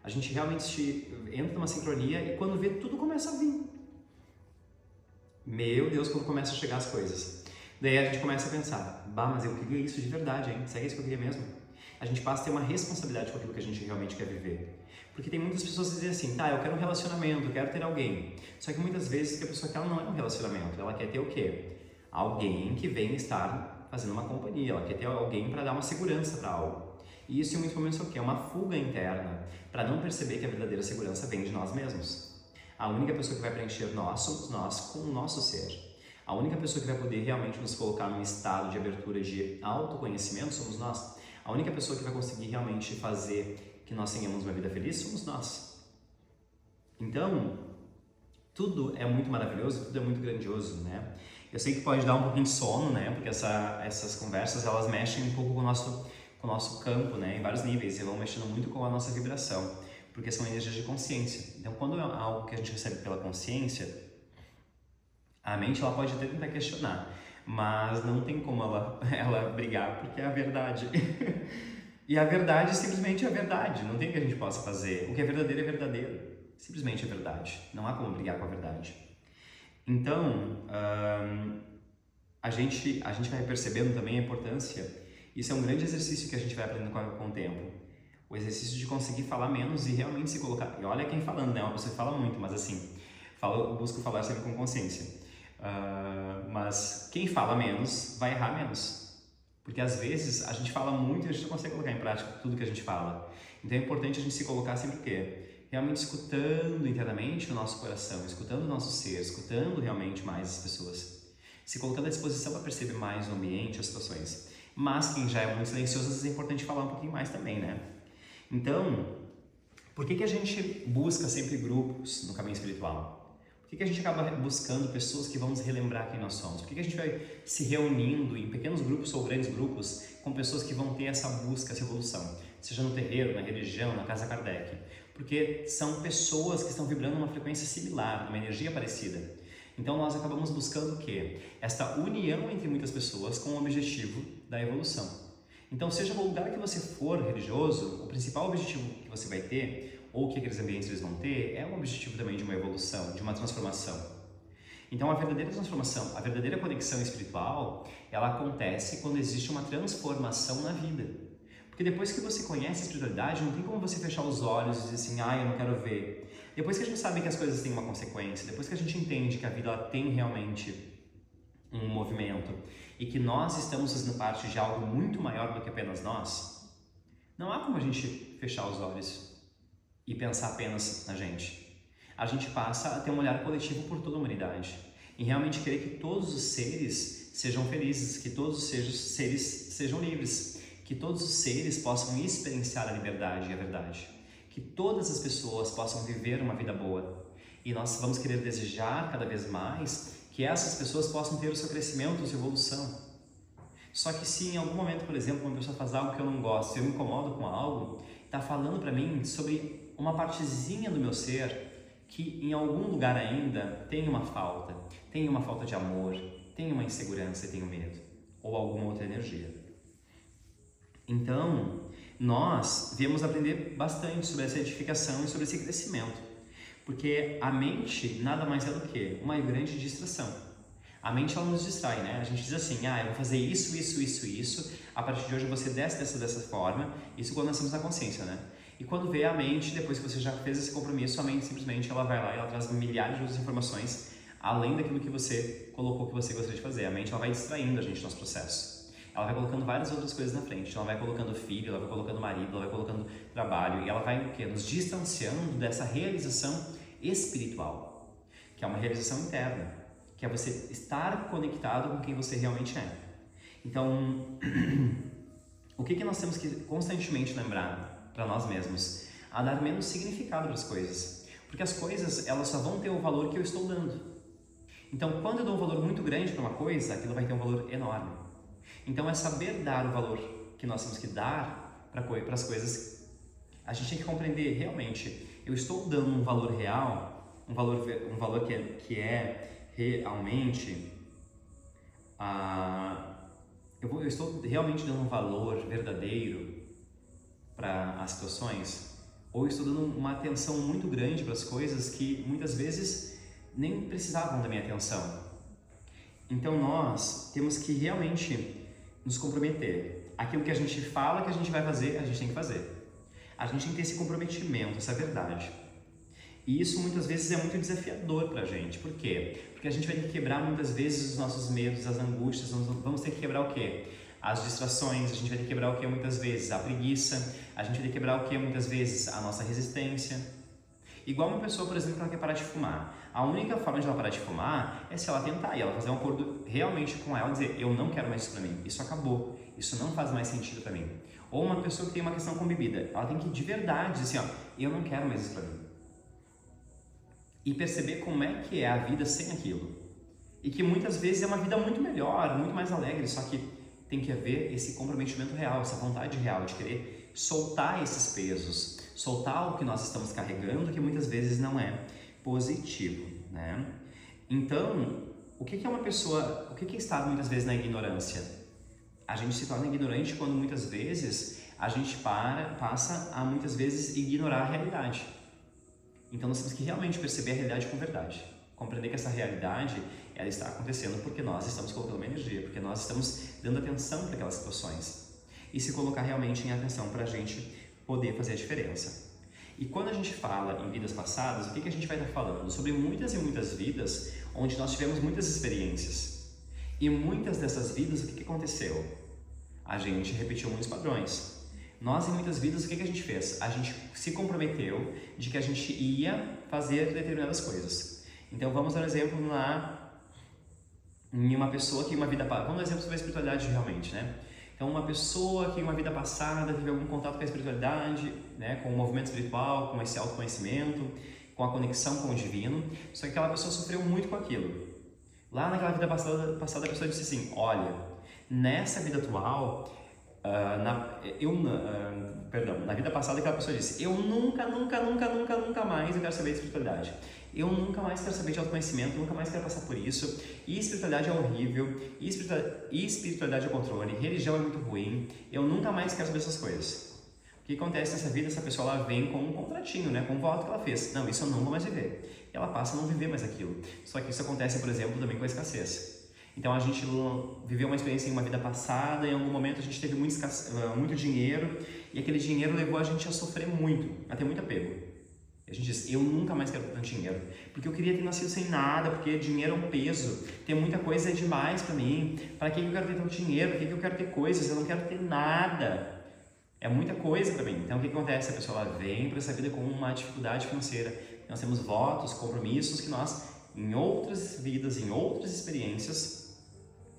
a gente realmente entra numa sincronia e quando vê tudo começa a vir. Meu Deus, como começa a chegar as coisas. Daí a gente começa a pensar: bah, mas eu queria isso de verdade, hein? Será que é isso que eu queria mesmo? A gente passa a ter uma responsabilidade com aquilo que a gente realmente quer viver. Porque tem muitas pessoas que dizem assim: tá, eu quero um relacionamento, eu quero ter alguém. Só que muitas vezes o que a pessoa quer não é um relacionamento, ela quer ter o quê? Alguém que venha estar fazendo uma companhia, ela quer ter alguém para dar uma segurança para algo. E isso em muitos momentos é o quê? É uma fuga interna, para não perceber que a verdadeira segurança vem de nós mesmos. A única pessoa que vai preencher nós somos nós com o nosso ser. A única pessoa que vai poder realmente nos colocar num estado de abertura de autoconhecimento somos nós. A única pessoa que vai conseguir realmente fazer que nós tenhamos uma vida feliz somos nós. Então, tudo é muito maravilhoso, tudo é muito grandioso, né? Eu sei que pode dar um pouquinho de sono, né? Porque essas conversas, elas mexem um pouco com o nosso campo, né? Em vários níveis, e vão mexendo muito com a nossa vibração, porque são energias de consciência. Então, quando é algo que a gente recebe pela consciência, a mente ela pode até tentar questionar, mas não tem como ela brigar, porque é a verdade. E a verdade simplesmente é a verdade, não tem o que a gente possa fazer. O que é verdadeiro é verdadeiro, simplesmente é verdade. Não há como brigar com a verdade. Então, a gente vai percebendo também a importância. Isso é um grande exercício que a gente vai aprendendo com o tempo. O exercício de conseguir falar menos e realmente se colocar. E olha quem falando, né? Uma pessoa que fala muito, mas assim, eu busco falar sempre com consciência. Mas quem fala menos vai errar menos. Porque às vezes a gente fala muito e a gente não consegue colocar em prática tudo que a gente fala. Então é importante a gente se colocar sempre o quê? Realmente escutando internamente o nosso coração, escutando o nosso ser, escutando realmente mais as pessoas. Se colocando à disposição para perceber mais o ambiente, as situações. Mas quem já é muito silencioso, às vezes é importante falar um pouquinho mais também, né? Então, por que a gente busca sempre grupos no caminho espiritual? Por que a gente acaba buscando pessoas que vão nos relembrar quem nós somos? Por que a gente vai se reunindo em pequenos grupos ou grandes grupos com pessoas que vão ter essa busca, essa evolução? Seja no terreiro, na religião, na Casa Kardec. Porque são pessoas que estão vibrando numa frequência similar, numa energia parecida. Então nós acabamos buscando o quê? Esta união entre muitas pessoas com o objetivo da evolução. Então, seja o lugar que você for religioso, o principal objetivo que você vai ter, ou que aqueles ambientes eles vão ter, é um objetivo também de uma evolução, de uma transformação. Então, a verdadeira transformação, a verdadeira conexão espiritual, ela acontece quando existe uma transformação na vida. Porque depois que você conhece a espiritualidade, não tem como você fechar os olhos e dizer assim, eu não quero ver. Depois que a gente sabe que as coisas têm uma consequência, depois que a gente entende que a vida ela tem realmente um movimento e que nós estamos fazendo parte de algo muito maior do que apenas nós, não há como a gente fechar os olhos e pensar apenas na gente. A gente passa a ter um olhar coletivo por toda a humanidade e realmente querer que todos os seres sejam felizes, que todos os seres sejam livres, que todos os seres possam experienciar a liberdade e a verdade, que todas as pessoas possam viver uma vida boa. E nós vamos querer desejar cada vez mais que essas pessoas possam ter o seu crescimento, a sua evolução. Só que se em algum momento, por exemplo, uma pessoa faz algo que eu não gosto, se eu me incomodo com algo, está falando para mim sobre uma partezinha do meu ser que em algum lugar ainda tem uma falta de amor, tem uma insegurança e tem um medo, ou alguma outra energia. Então, nós viemos aprender bastante sobre essa edificação e sobre esse crescimento. Porque a mente nada mais é do que uma grande distração. A mente ela nos distrai, né? A gente diz assim, eu vou fazer isso, a partir de hoje você desce dessa forma, isso quando nós estamos na consciência, né? E quando vê a mente, depois que você já fez esse compromisso, a mente simplesmente ela vai lá e ela traz milhares de outras informações, além daquilo que você colocou que você gostaria de fazer. A mente ela vai distraindo a gente no nosso processo. Ela vai colocando várias outras coisas na frente. Ela vai colocando filho, ela vai colocando marido, ela vai colocando trabalho, e ela vai o quê? Nos distanciando dessa realização espiritual, que é uma realização interna, que é você estar conectado com quem você realmente é. Então, o que nós temos que constantemente lembrar para nós mesmos? A dar menos significado para as coisas, porque as coisas elas só vão ter o valor que eu estou dando. Então, quando eu dou um valor muito grande para uma coisa, aquilo vai ter um valor enorme. Então, é saber dar o valor que nós temos que dar para as coisas. A gente tem que compreender realmente, eu estou dando um valor real, um valor que é realmente, eu estou realmente dando um valor verdadeiro para as situações, ou estou dando uma atenção muito grande para as coisas que muitas vezes nem precisavam da minha atenção. Então nós temos que realmente nos comprometer. Aquilo que a gente fala que a gente vai fazer, a gente tem que fazer. A gente tem que ter esse comprometimento, essa verdade. E isso muitas vezes é muito desafiador pra gente. Por quê? Porque a gente vai ter que quebrar muitas vezes os nossos medos, as angústias. Vamos ter que quebrar o quê? As distrações. A gente vai ter que quebrar o quê muitas vezes? A preguiça. A gente vai ter que quebrar o quê muitas vezes? A nossa resistência. Igual uma pessoa, por exemplo, que ela quer parar de fumar. A única forma de ela parar de fumar é se ela tentar e ela fazer um acordo realmente com ela e dizer, eu não quero mais isso pra mim, isso acabou, isso não faz mais sentido pra mim. Ou uma pessoa que tem uma questão com bebida, ela tem que de verdade dizer assim, eu não quero mais isso pra mim. E perceber como é que é a vida sem aquilo. E que muitas vezes é uma vida muito melhor, muito mais alegre, só que tem que haver esse comprometimento real, essa vontade real de querer soltar esses pesos, soltar o que nós estamos carregando, que muitas vezes não é positivo, né? Então, o que é uma pessoa, o que é estar muitas vezes na ignorância? A gente se torna ignorante quando muitas vezes a gente passa a muitas vezes ignorar a realidade. Então nós temos que realmente perceber a realidade com verdade, compreender que essa realidade ela está acontecendo porque nós estamos colocando uma energia, porque nós estamos dando atenção para aquelas situações e se colocar realmente em atenção para a gente poder fazer a diferença. E quando a gente fala em vidas passadas, o que a gente vai estar falando? Sobre muitas e muitas vidas onde nós tivemos muitas experiências. E muitas dessas vidas, o que aconteceu? A gente repetiu muitos padrões. Nós, em muitas vidas, o que a gente fez? A gente se comprometeu de que a gente ia fazer determinadas coisas. Então, vamos dar um exemplo em uma pessoa que uma vida... Vamos dar um exemplo sobre a espiritualidade realmente, né? Então, uma pessoa que em uma vida passada teve algum contato com a espiritualidade, né, com o movimento espiritual, com esse autoconhecimento, com a conexão com o divino, só que aquela pessoa sofreu muito com aquilo. Lá naquela vida passada a pessoa disse assim, olha, nessa vida atual, na vida passada aquela pessoa disse, eu nunca mais eu quero saber de espiritualidade. Eu nunca mais quero saber de autoconhecimento, nunca mais quero passar por isso. E espiritualidade é horrível, e espiritualidade é controle, religião é muito ruim, eu nunca mais quero saber essas coisas. O que acontece nessa vida? Essa pessoa ela vem com um contratinho, né? Com um voto que ela fez. Não, isso eu não vou mais viver. E ela passa a não viver mais aquilo. Só que isso acontece, por exemplo, também com a escassez. Então a gente viveu uma experiência em uma vida passada, em algum momento a gente teve muito dinheiro, e aquele dinheiro levou a gente a sofrer muito, a ter muito apego. A gente diz, eu nunca mais quero ter tanto dinheiro, porque eu queria ter nascido sem nada, porque dinheiro é um peso, ter muita coisa é demais pra mim, para que eu quero ter tanto dinheiro, para que eu quero ter coisas, eu não quero ter nada, é muita coisa pra mim. Então o que acontece? A pessoa ela vem para essa vida com uma dificuldade financeira, nós temos votos, compromissos que nós, em outras vidas, em outras experiências,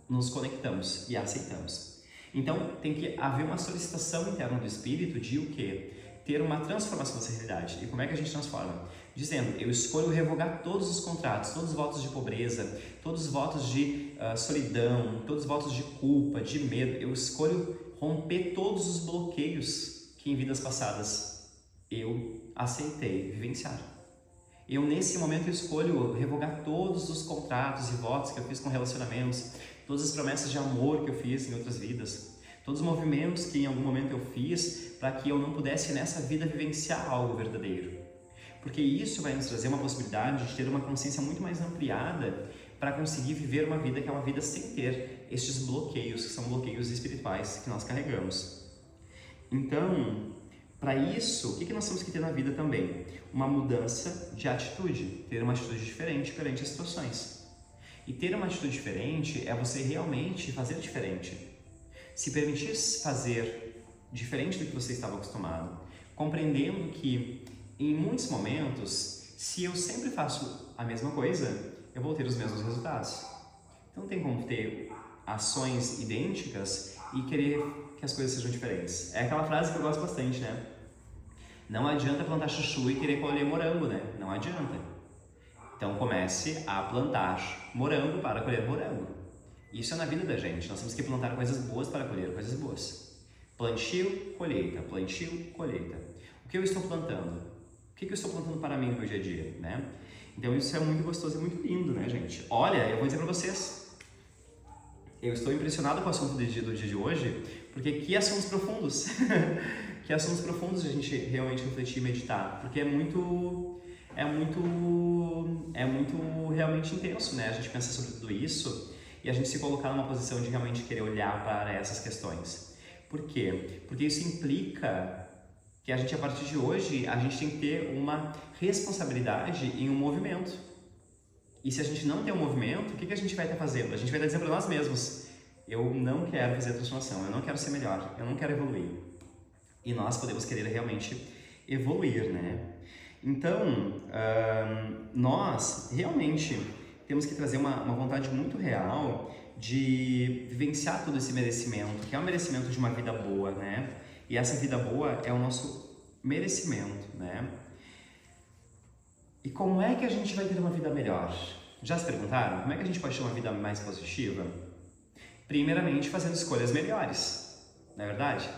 nos conectamos e aceitamos. Então tem que haver uma solicitação interna do espírito de o quê? Ter uma transformação dessa realidade. E como é que a gente transforma? Dizendo, eu escolho revogar todos os contratos, todos os votos de pobreza, todos os votos de solidão, todos os votos de culpa, de medo. Eu escolho romper todos os bloqueios que em vidas passadas eu aceitei vivenciar. Eu nesse momento eu escolho revogar todos os contratos e votos que eu fiz com relacionamentos, todas as promessas de amor que eu fiz em outras vidas, todos os movimentos que em algum momento eu fiz para que eu não pudesse nessa vida vivenciar algo verdadeiro. Porque isso vai nos trazer uma possibilidade de ter uma consciência muito mais ampliada para conseguir viver uma vida que é uma vida sem ter estes bloqueios, que são bloqueios espirituais que nós carregamos. Então, para isso, o que nós temos que ter na vida também? Uma mudança de atitude, ter uma atitude diferente perante as situações. E ter uma atitude diferente é você realmente fazer diferente. Se permitir fazer diferente do que você estava acostumado, compreendendo que em muitos momentos, se eu sempre faço a mesma coisa, eu vou ter os mesmos resultados. Então não tem como ter ações idênticas e querer que as coisas sejam diferentes. É aquela frase que eu gosto bastante, né? Não adianta plantar chuchu e querer colher morango, né? Não adianta. Então comece a plantar morango para colher morango. Isso é na vida da gente, nós temos que plantar coisas boas para colher coisas boas. Plantio, colheita, plantio, colheita. O que eu estou plantando? O que eu estou plantando para mim no meu dia a dia, né? Então isso é muito gostoso e muito lindo, né, gente? Olha, eu vou dizer para vocês, eu estou impressionado com o assunto do dia de hoje, porque que assuntos profundos, que assuntos profundos a gente realmente refletir e meditar, porque é muito realmente intenso, né? A gente pensa sobre tudo isso e a gente se colocar numa posição de realmente querer olhar para essas questões. Por quê? Porque isso implica que a gente, a partir de hoje, a gente tem que ter uma responsabilidade em um movimento. E se a gente não tem um movimento, o que a gente vai estar fazendo? A gente vai estar dizendo para nós mesmos, eu não quero fazer a transformação, eu não quero ser melhor, eu não quero evoluir. E nós podemos querer realmente evoluir, né? Então, nós realmente temos que trazer uma vontade muito real de vivenciar todo esse merecimento, que é o merecimento de uma vida boa, né? E essa vida boa é o nosso merecimento, né? E como é que a gente vai ter uma vida melhor? Já se perguntaram? Como é que a gente pode ter uma vida mais positiva? Primeiramente, fazendo escolhas melhores, não é verdade?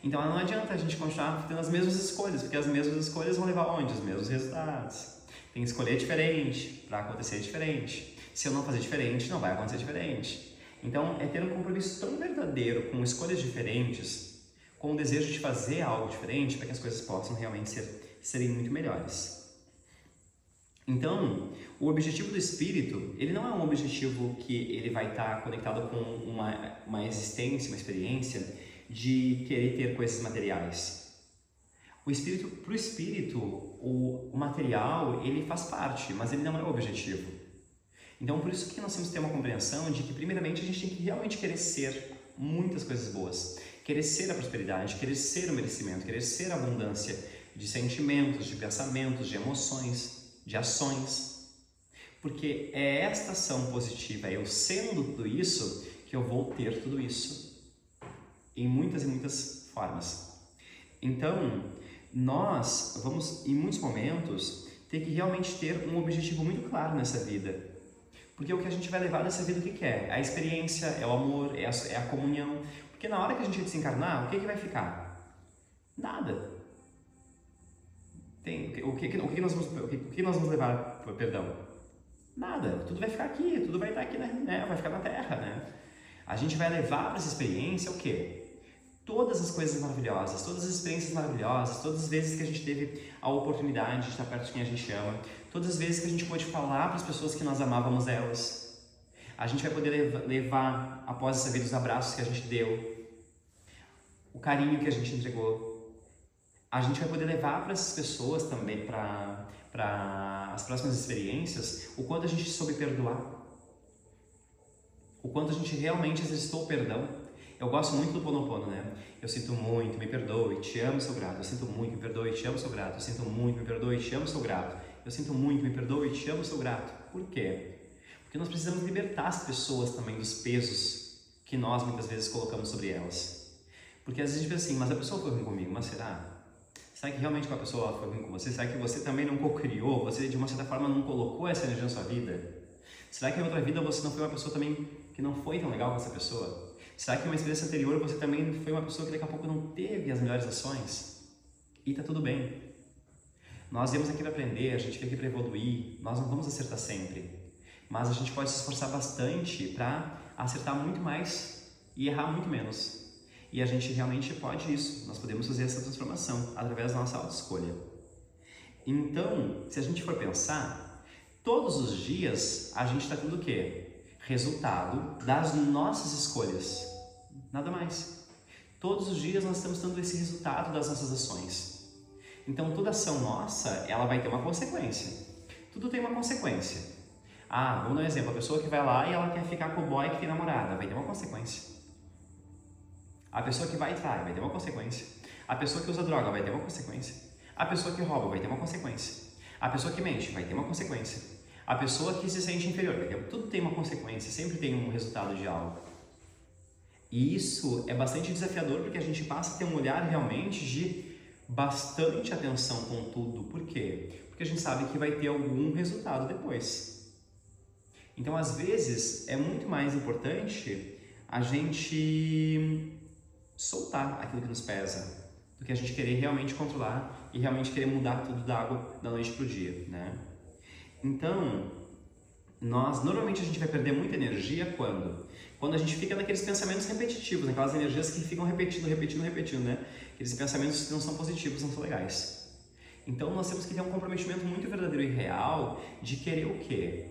Então não adianta a gente continuar tendo as mesmas escolhas, porque as mesmas escolhas vão levar aonde? Os mesmos resultados. Tem que escolher diferente para acontecer diferente. Se eu não fazer diferente, não vai acontecer diferente. Então é ter um compromisso tão verdadeiro com escolhas diferentes, com o desejo de fazer algo diferente para que as coisas possam realmente serem muito melhores. Então, o objetivo do espírito, ele não é um objetivo que ele vai estar conectado com uma existência, uma experiência de querer ter coisas materiais. Para o espírito, o material, ele faz parte, mas ele não é o objetivo. Então, por isso que nós temos que ter uma compreensão de que, primeiramente, a gente tem que realmente querer ser muitas coisas boas. Querer ser a prosperidade, querer ser o merecimento, querer ser a abundância de sentimentos, de pensamentos, de emoções, de ações. Porque é esta ação positiva, eu sendo tudo isso, que eu vou ter tudo isso. em muitas e muitas formas. Então, nós vamos, em muitos momentos, ter que realmente ter um objetivo muito claro nessa vida. Porque o que a gente vai levar nessa vida, o que é? A experiência, é o amor, é a comunhão. Porque na hora que a gente desencarnar, o que vai ficar? Nada. O que nós vamos levar, perdão? Nada. Tudo vai ficar aqui, tudo vai estar aqui, né? Vai ficar na Terra, né? A gente vai levar para essa experiência o quê? Todas as coisas maravilhosas, todas as experiências maravilhosas, todas as vezes que a gente teve a oportunidade de estar perto de quem a gente ama, todas as vezes que a gente pôde falar para as pessoas que nós amávamos elas. A gente vai poder levar, após essa vida, os abraços que a gente deu, o carinho que a gente entregou. A gente vai poder levar para essas pessoas também, para as próximas experiências, o quanto a gente soube perdoar, o quanto a gente realmente exercitou o perdão. Eu gosto muito do Ponopono, né? Eu sinto muito, me perdoe, te amo, sou grato. Eu sinto muito, me perdoe, te amo, sou grato. Eu sinto muito, me perdoe, te amo, sou grato. Eu sinto muito, me perdoe, te amo, sou grato. Por quê? Porque nós precisamos libertar as pessoas também dos pesos que nós muitas vezes colocamos sobre elas. Porque às vezes a gente pensa assim, mas a pessoa foi ruim comigo, mas será? Será que realmente a pessoa foi ruim com você? Será que você também não co-criou? Você de uma certa forma não colocou essa energia na sua vida? Será que em outra vida você não foi uma pessoa também que não foi tão legal com essa pessoa? Será que em uma experiência anterior você também foi uma pessoa que daqui a pouco não teve as melhores ações? E tá tudo bem. Nós viemos aqui para aprender, a gente veio aqui para evoluir, nós não vamos acertar sempre. Mas a gente pode se esforçar bastante para acertar muito mais e errar muito menos. E a gente realmente pode isso, nós podemos fazer essa transformação através da nossa autoescolha. Então, se a gente for pensar, todos os dias a gente está tendo o quê? Resultado das nossas escolhas, nada mais. Todos os dias nós estamos tendo esse resultado das nossas ações. Então toda ação nossa, ela vai ter uma consequência. Tudo tem uma consequência. Vamos dar um exemplo, a pessoa que vai lá e ela quer ficar com o boy que tem namorada, vai ter uma consequência. A pessoa que vai e trai, vai ter uma consequência. A pessoa que usa droga, vai ter uma consequência. A pessoa que rouba, vai ter uma consequência. A pessoa que mente, vai ter uma consequência. A pessoa que se sente inferior, tudo tem uma consequência, sempre tem um resultado de algo. E isso é bastante desafiador porque a gente passa a ter um olhar realmente de bastante atenção com tudo. Por quê? Porque a gente sabe que vai ter algum resultado depois. Então, às vezes, é muito mais importante a gente soltar aquilo que nos pesa do que a gente querer realmente controlar e realmente querer mudar tudo da água da noite para o dia, né? Então, normalmente a gente vai perder muita energia quando a gente fica naqueles pensamentos repetitivos, naquelas energias que ficam repetindo, né? Aqueles pensamentos que não são positivos, não são legais. Então, nós temos que ter um comprometimento muito verdadeiro e real de querer o quê?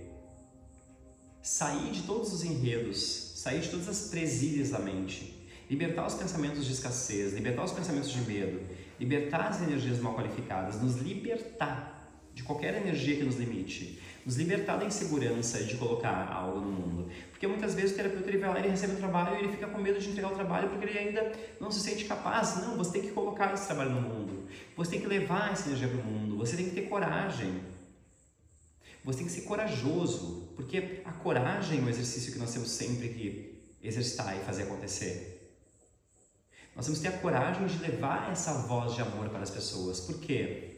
Sair de todos os enredos, sair de todas as presilhas da mente, libertar os pensamentos de escassez, libertar os pensamentos de medo, libertar as energias mal qualificadas, nos libertar de qualquer energia que nos limite, nos libertar da insegurança de colocar algo no mundo. Porque muitas vezes o terapeuta ele vai lá, ele recebe um trabalho e ele fica com medo de entregar o trabalho porque ele ainda não se sente capaz. Não, você tem que colocar esse trabalho no mundo. Você tem que levar essa energia para o mundo. Você tem que ter coragem. Você tem que ser corajoso. Porque a coragem é o exercício que nós temos sempre que exercitar e fazer acontecer. Nós temos que ter a coragem de levar essa voz de amor para as pessoas. Por quê?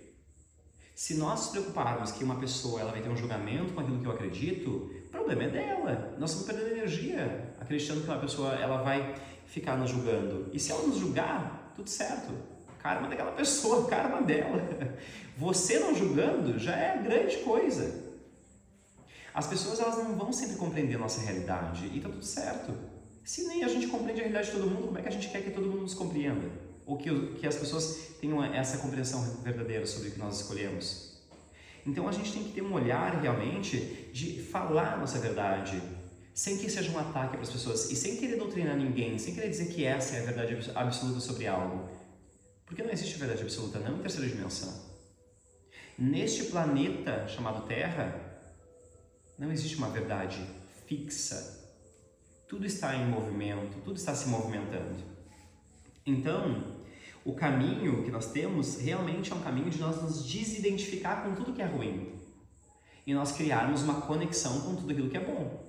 Se nós nos preocuparmos que uma pessoa ela vai ter um julgamento com aquilo que eu acredito, o problema é dela. Nós estamos perdendo energia, acreditando que uma pessoa ela vai ficar nos julgando. E se ela nos julgar, tudo certo. Karma daquela pessoa, karma dela. Você não julgando já é grande coisa. As pessoas elas não vão sempre compreender a nossa realidade e está tudo certo. Se nem a gente compreende a realidade de todo mundo, como é que a gente quer que todo mundo nos compreenda? Ou que as pessoas tenham essa compreensão verdadeira sobre o que nós escolhemos. Então a gente tem que ter um olhar realmente de falar a nossa verdade, sem que seja um ataque para as pessoas e sem querer doutrinar ninguém, sem querer dizer que essa é a verdade absoluta sobre algo. Porque não existe verdade absoluta, não em terceira dimensão. Neste planeta chamado Terra, não existe uma verdade fixa. Tudo está em movimento, tudo está se movimentando. Então, o caminho que nós temos realmente é um caminho de nós nos desidentificar com tudo que é ruim e nós criarmos uma conexão com tudo aquilo que é bom.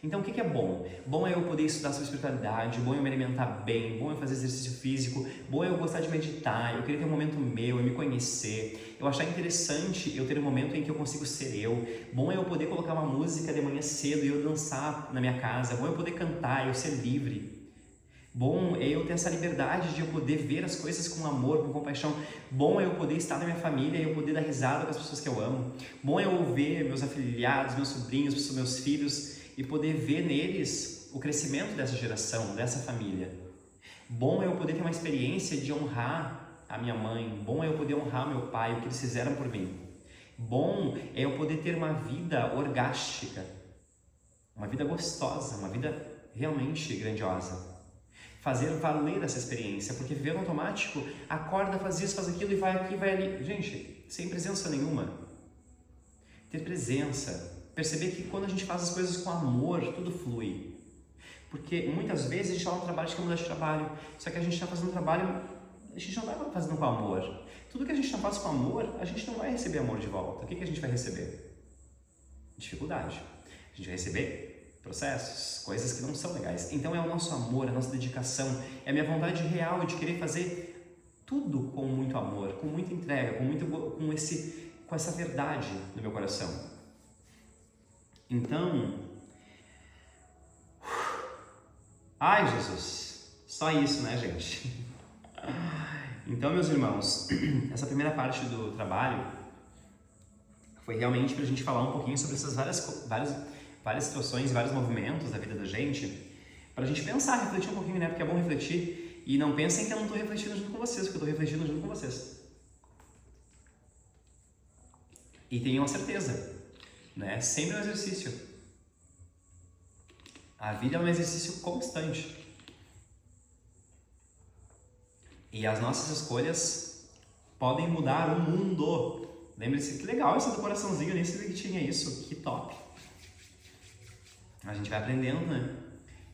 Então, o que é bom? Bom é eu poder estudar sobre espiritualidade, bom é eu me alimentar bem, bom é eu fazer exercício físico, bom é eu gostar de meditar, eu querer ter um momento meu, eu me conhecer, eu achar interessante eu ter um momento em que eu consigo ser eu, bom é eu poder colocar uma música de manhã cedo e eu dançar na minha casa, bom é eu poder cantar, eu ser livre. Bom é eu ter essa liberdade de eu poder ver as coisas com amor, com compaixão. Bom é eu poder estar na minha família e eu poder dar risada com as pessoas que eu amo. Bom é eu ver meus afilhados, meus sobrinhos, meus filhos e poder ver neles o crescimento dessa geração, dessa família. Bom é eu poder ter uma experiência de honrar a minha mãe. Bom é eu poder honrar meu pai, o que eles fizeram por mim. Bom é eu poder ter uma vida orgástica, uma vida gostosa, uma vida realmente grandiosa. Fazer valer essa experiência, porque viver no automático, acorda, faz isso, faz aquilo e vai aqui, vai ali. Gente, sem presença nenhuma. Ter presença, perceber que quando a gente faz as coisas com amor, tudo flui. Porque muitas vezes a gente fala no trabalho de que mudar de trabalho, só que a gente está fazendo trabalho, a gente não está fazendo com amor. Tudo que a gente não faz com amor, a gente não vai receber amor de volta. O que a gente vai receber? Dificuldade. A gente vai receber processos, coisas que não são legais. Então é o nosso amor, a nossa dedicação, é a minha vontade real de querer fazer tudo com muito amor, com muita entrega, com essa verdade no meu coração. Então, ai Jesus, só isso, né, gente? Então, meus irmãos, essa primeira parte do trabalho foi realmente para a gente falar um pouquinho sobre essas várias situações, vários movimentos da vida da gente, para a gente pensar, refletir um pouquinho, né? Porque é bom refletir. E não pensem que eu não estou refletindo junto com vocês, porque eu estou refletindo junto com vocês. E tenham certeza, né? Sempre um exercício. A vida é um exercício constante. E as nossas escolhas podem mudar o mundo. Lembre-se, que legal esse do coraçãozinho, eu nem sabia que tinha isso, que top. A gente vai aprendendo, né?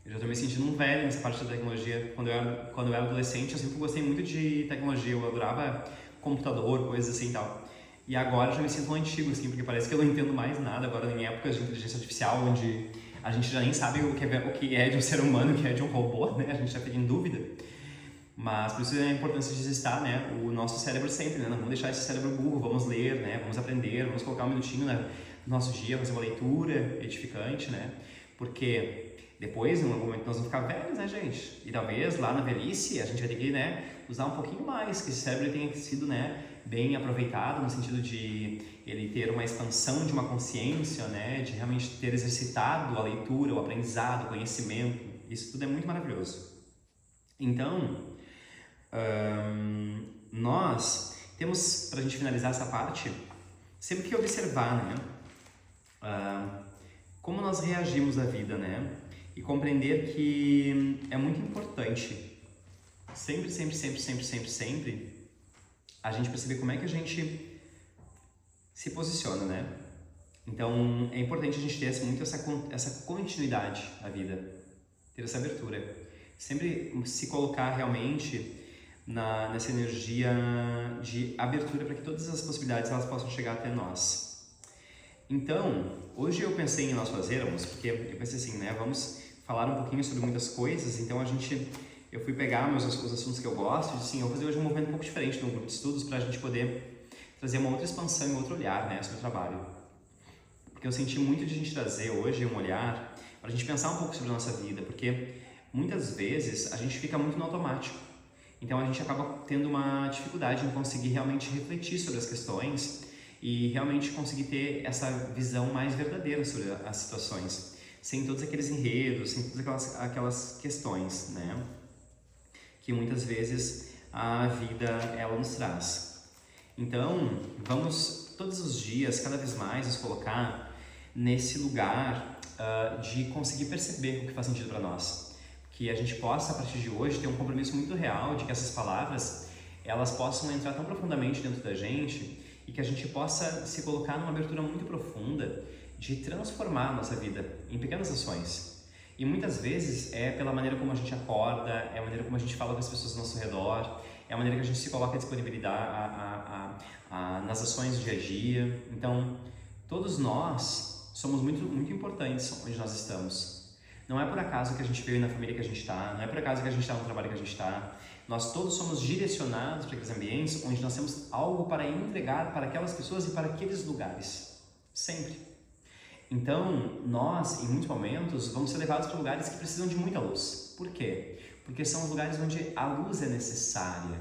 Eu já estou me sentindo um velho nessa parte da tecnologia. Quando eu era adolescente, eu sempre gostei muito de tecnologia. Eu adorava computador, coisas assim e tal. E agora eu já me sinto um antigo, assim, porque parece que eu não entendo mais nada agora em épocas de inteligência artificial, onde a gente já nem sabe o que é de um ser humano, o que é de um robô, né? A gente já fica em dúvida. Mas por isso é a importância de exercitar, né, o nosso cérebro sempre, né? Não vamos deixar esse cérebro burro, vamos ler, né? Vamos aprender, vamos colocar um minutinho no nosso dia, fazer uma leitura edificante, né? Porque depois, em algum momento, nós vamos ficar velhos, né, gente? E talvez lá na velhice a gente vai ter que, né, usar um pouquinho mais, que esse cérebro tenha sido, né, bem aproveitado no sentido de ele ter uma expansão de uma consciência, né, de realmente ter exercitado a leitura, o aprendizado, o conhecimento. Isso tudo é muito maravilhoso. Então, nós temos, para a gente finalizar essa parte, sempre que observar, né, como nós reagimos à vida, né, e compreender que é muito importante, sempre, a gente perceber como é que a gente se posiciona, né. Então, é importante a gente ter muito essa continuidade à vida, ter essa abertura, sempre se colocar realmente nessa energia de abertura para que todas as possibilidades elas possam chegar até nós. Então, hoje eu pensei em nós fazermos, porque eu pensei assim, né, vamos falar um pouquinho sobre muitas coisas, então eu fui pegar os assuntos que eu gosto e assim, eu vou fazer hoje um movimento um pouco diferente de um grupo de estudos para a gente poder trazer uma outra expansão e um outro olhar, né, sobre o trabalho. Porque eu senti muito de a gente trazer hoje um olhar para a gente pensar um pouco sobre a nossa vida, porque muitas vezes a gente fica muito no automático. Então a gente acaba tendo uma dificuldade em conseguir realmente refletir sobre as questões e realmente conseguir ter essa visão mais verdadeira sobre as situações, sem todos aqueles enredos, sem todas aquelas questões, né, que muitas vezes a vida ela nos traz. Então vamos todos os dias, cada vez mais, nos colocar nesse lugar de conseguir perceber o que faz sentido para nós. Que a gente possa, a partir de hoje, ter um compromisso muito real de que essas palavras, elas possam entrar tão profundamente dentro da gente e que a gente possa se colocar numa abertura muito profunda de transformar a nossa vida em pequenas ações. E muitas vezes é pela maneira como a gente acorda, é a maneira como a gente fala com as pessoas ao nosso redor, é a maneira que a gente se coloca à disponibilidade nas ações do dia a dia. Então, todos nós somos muito importantes onde nós estamos. Não é por acaso que a gente veio na família que a gente está, não é por acaso que a gente está no trabalho que a gente está. Nós todos somos direcionados para aqueles ambientes onde nós temos algo para entregar para aquelas pessoas e para aqueles lugares. Sempre. Então, nós, em muitos momentos, vamos ser levados para lugares que precisam de muita luz. Por quê? Porque são os lugares onde a luz é necessária.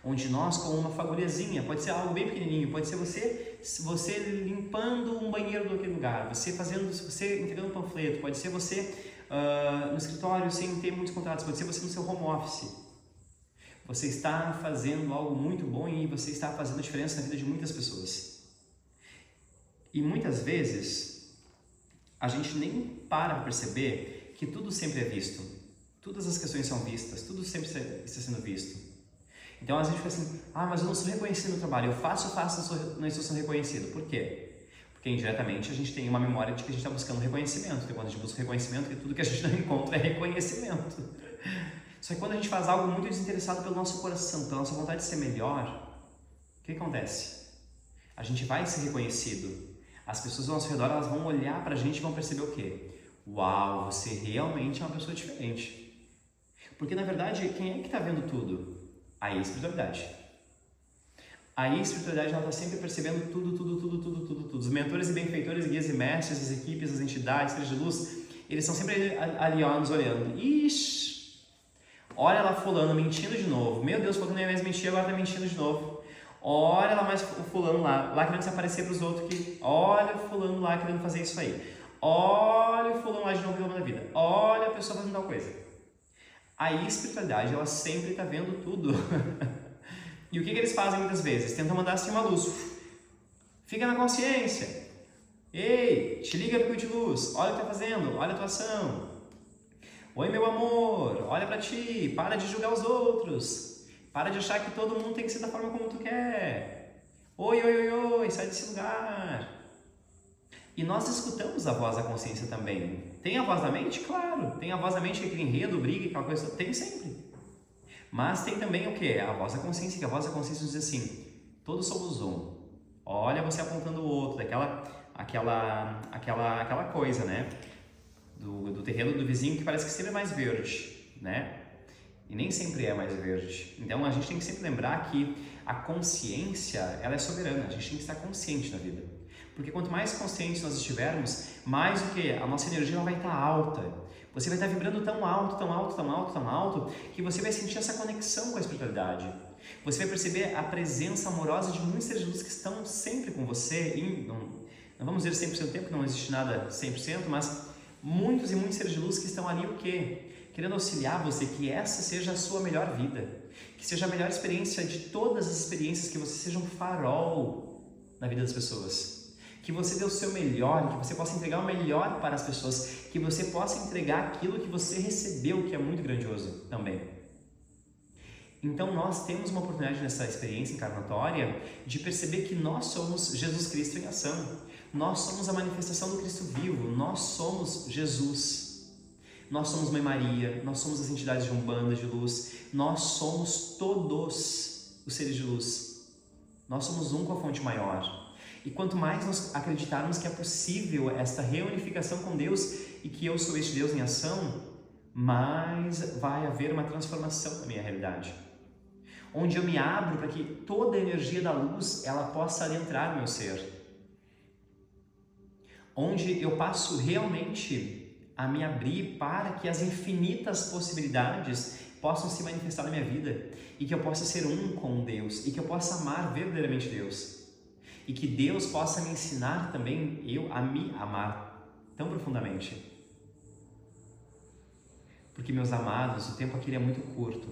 Onde nós, com uma fagulhazinha, pode ser algo bem pequenininho, pode ser você limpando um banheiro daquele lugar, você entregando um panfleto, pode ser você no escritório sem ter muitos contratos, pode ser você no seu home office. Você está fazendo algo muito bom e você está fazendo a diferença na vida de muitas pessoas. E muitas vezes a gente nem para perceber que tudo sempre é visto. Todas as questões são vistas, tudo sempre está sendo visto. Então a gente fica assim, mas eu não sou reconhecido no trabalho, eu faço, não estou sendo reconhecido. Por quê? Porque indiretamente a gente tem uma memória de que a gente está buscando reconhecimento, e quando a gente busca reconhecimento, tudo que a gente não encontra é reconhecimento. Só que quando a gente faz algo muito desinteressado pelo nosso coração, pela nossa vontade de ser melhor, o que acontece? A gente vai ser reconhecido. As pessoas ao nosso redor, elas vão olhar pra gente e vão perceber o quê? Uau, você realmente é uma pessoa diferente. Porque na verdade, quem é que está vendo tudo? A espiritualidade. A espiritualidade, ela está sempre percebendo tudo. Os mentores e benfeitores, guias e mestres, as equipes, as entidades, seres de luz, eles estão sempre ali nos olhando. Ixi, olha lá fulano mentindo de novo. Meu Deus, fulano não ia mais mentir, agora está mentindo de novo. Olha lá mais o fulano lá querendo se aparecer para os outros. Olha o fulano lá querendo fazer isso aí. Olha o fulano lá de novo reclamando da vida. Olha a pessoa fazendo tal coisa. A espiritualidade, ela sempre está vendo tudo. E o que eles fazem muitas vezes? Tentam mandar assim uma luz. Fica na consciência. Ei, te liga para o de luz. Olha o que está fazendo. Olha a tua ação. Oi, meu amor. Olha para ti. Para de julgar os outros. Para de achar que todo mundo tem que ser da forma como tu quer. Oi, sai desse lugar. E nós escutamos a voz da consciência também. Tem a voz da mente? Claro. Tem a voz da mente que é aquele enredo, briga, aquela coisa. Tem sempre. Mas tem também o que? A voz da consciência, que a voz da consciência diz assim, todos somos um. Olha você apontando o outro, aquela coisa, né? Do terreno do vizinho que parece que sempre é mais verde, né? E nem sempre é mais verde. Então a gente tem que sempre lembrar que a consciência, ela é soberana. A gente tem que estar consciente da vida. Porque quanto mais conscientes nós estivermos, mais o que? A nossa energia ela vai estar alta. Você vai estar vibrando tão alto, que você vai sentir essa conexão com a espiritualidade. Você vai perceber a presença amorosa de muitos seres de luz que estão sempre com você. Não vamos dizer 100% do tempo, que não existe nada 100%, mas muitos e muitos seres de luz que estão ali o quê? Querendo auxiliar você, que essa seja a sua melhor vida. Que seja a melhor experiência de todas as experiências, que você seja um farol na vida das pessoas. Que você dê o seu melhor, que você possa entregar o melhor para as pessoas, que você possa entregar aquilo que você recebeu, que é muito grandioso também. Então nós temos uma oportunidade nessa experiência encarnatória de perceber que nós somos Jesus Cristo em ação. Nós somos a manifestação do Cristo vivo, nós somos Jesus. Nós somos Mãe Maria, nós somos as entidades de Umbanda, de luz, nós somos todos os seres de luz. Nós somos um com a fonte maior. E quanto mais nós acreditarmos que é possível esta reunificação com Deus e que eu sou este Deus em ação, mais vai haver uma transformação na minha realidade. Onde eu me abro para que toda a energia da luz ela possa adentrar no meu ser. Onde eu passo realmente a me abrir para que as infinitas possibilidades possam se manifestar na minha vida e que eu possa ser um com Deus e que eu possa amar verdadeiramente Deus. E que Deus possa me ensinar também a me amar tão profundamente. Porque, meus amados, o tempo aqui é muito curto.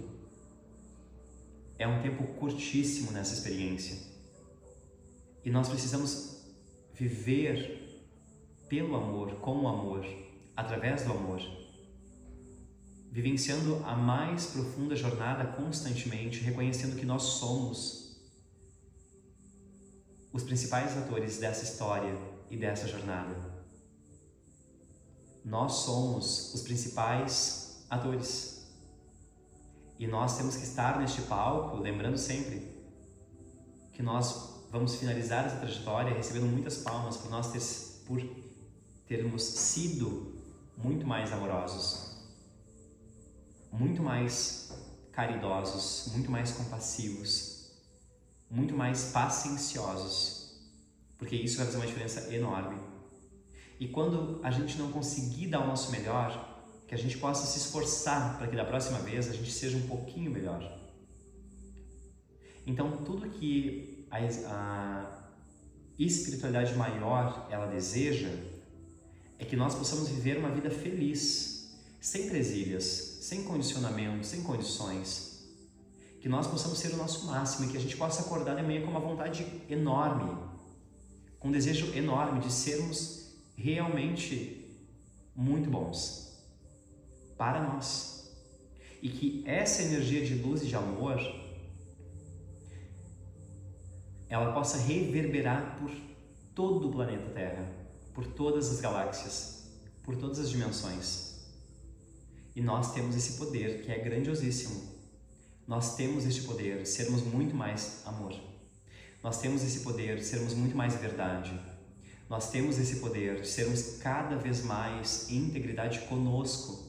É um tempo curtíssimo nessa experiência. E nós precisamos viver pelo amor, com o amor, através do amor. Vivenciando a mais profunda jornada constantemente, reconhecendo que nós somos os principais atores dessa história e dessa jornada. Nós somos os principais atores. E nós temos que estar neste palco, lembrando sempre que nós vamos finalizar essa trajetória recebendo muitas palmas por termos sido muito mais amorosos, muito mais caridosos, muito mais compassivos, muito mais pacienciosos, porque isso vai fazer uma diferença enorme. E quando a gente não conseguir dar o nosso melhor, que a gente possa se esforçar para que da próxima vez a gente seja um pouquinho melhor. Então, tudo que a espiritualidade maior ela deseja é que nós possamos viver uma vida feliz, sem presilhas, sem condicionamento, sem condições. Que nós possamos ser o nosso máximo e que a gente possa acordar de manhã com uma vontade enorme, com um desejo enorme de sermos realmente muito bons para nós. E que essa energia de luz e de amor ela possa reverberar por todo o planeta Terra, por todas as galáxias, por todas as dimensões. E nós temos esse poder que é grandiosíssimo. Nós temos este poder de sermos muito mais amor. Nós temos esse poder de sermos muito mais verdade. Nós temos esse poder de sermos cada vez mais em integridade conosco,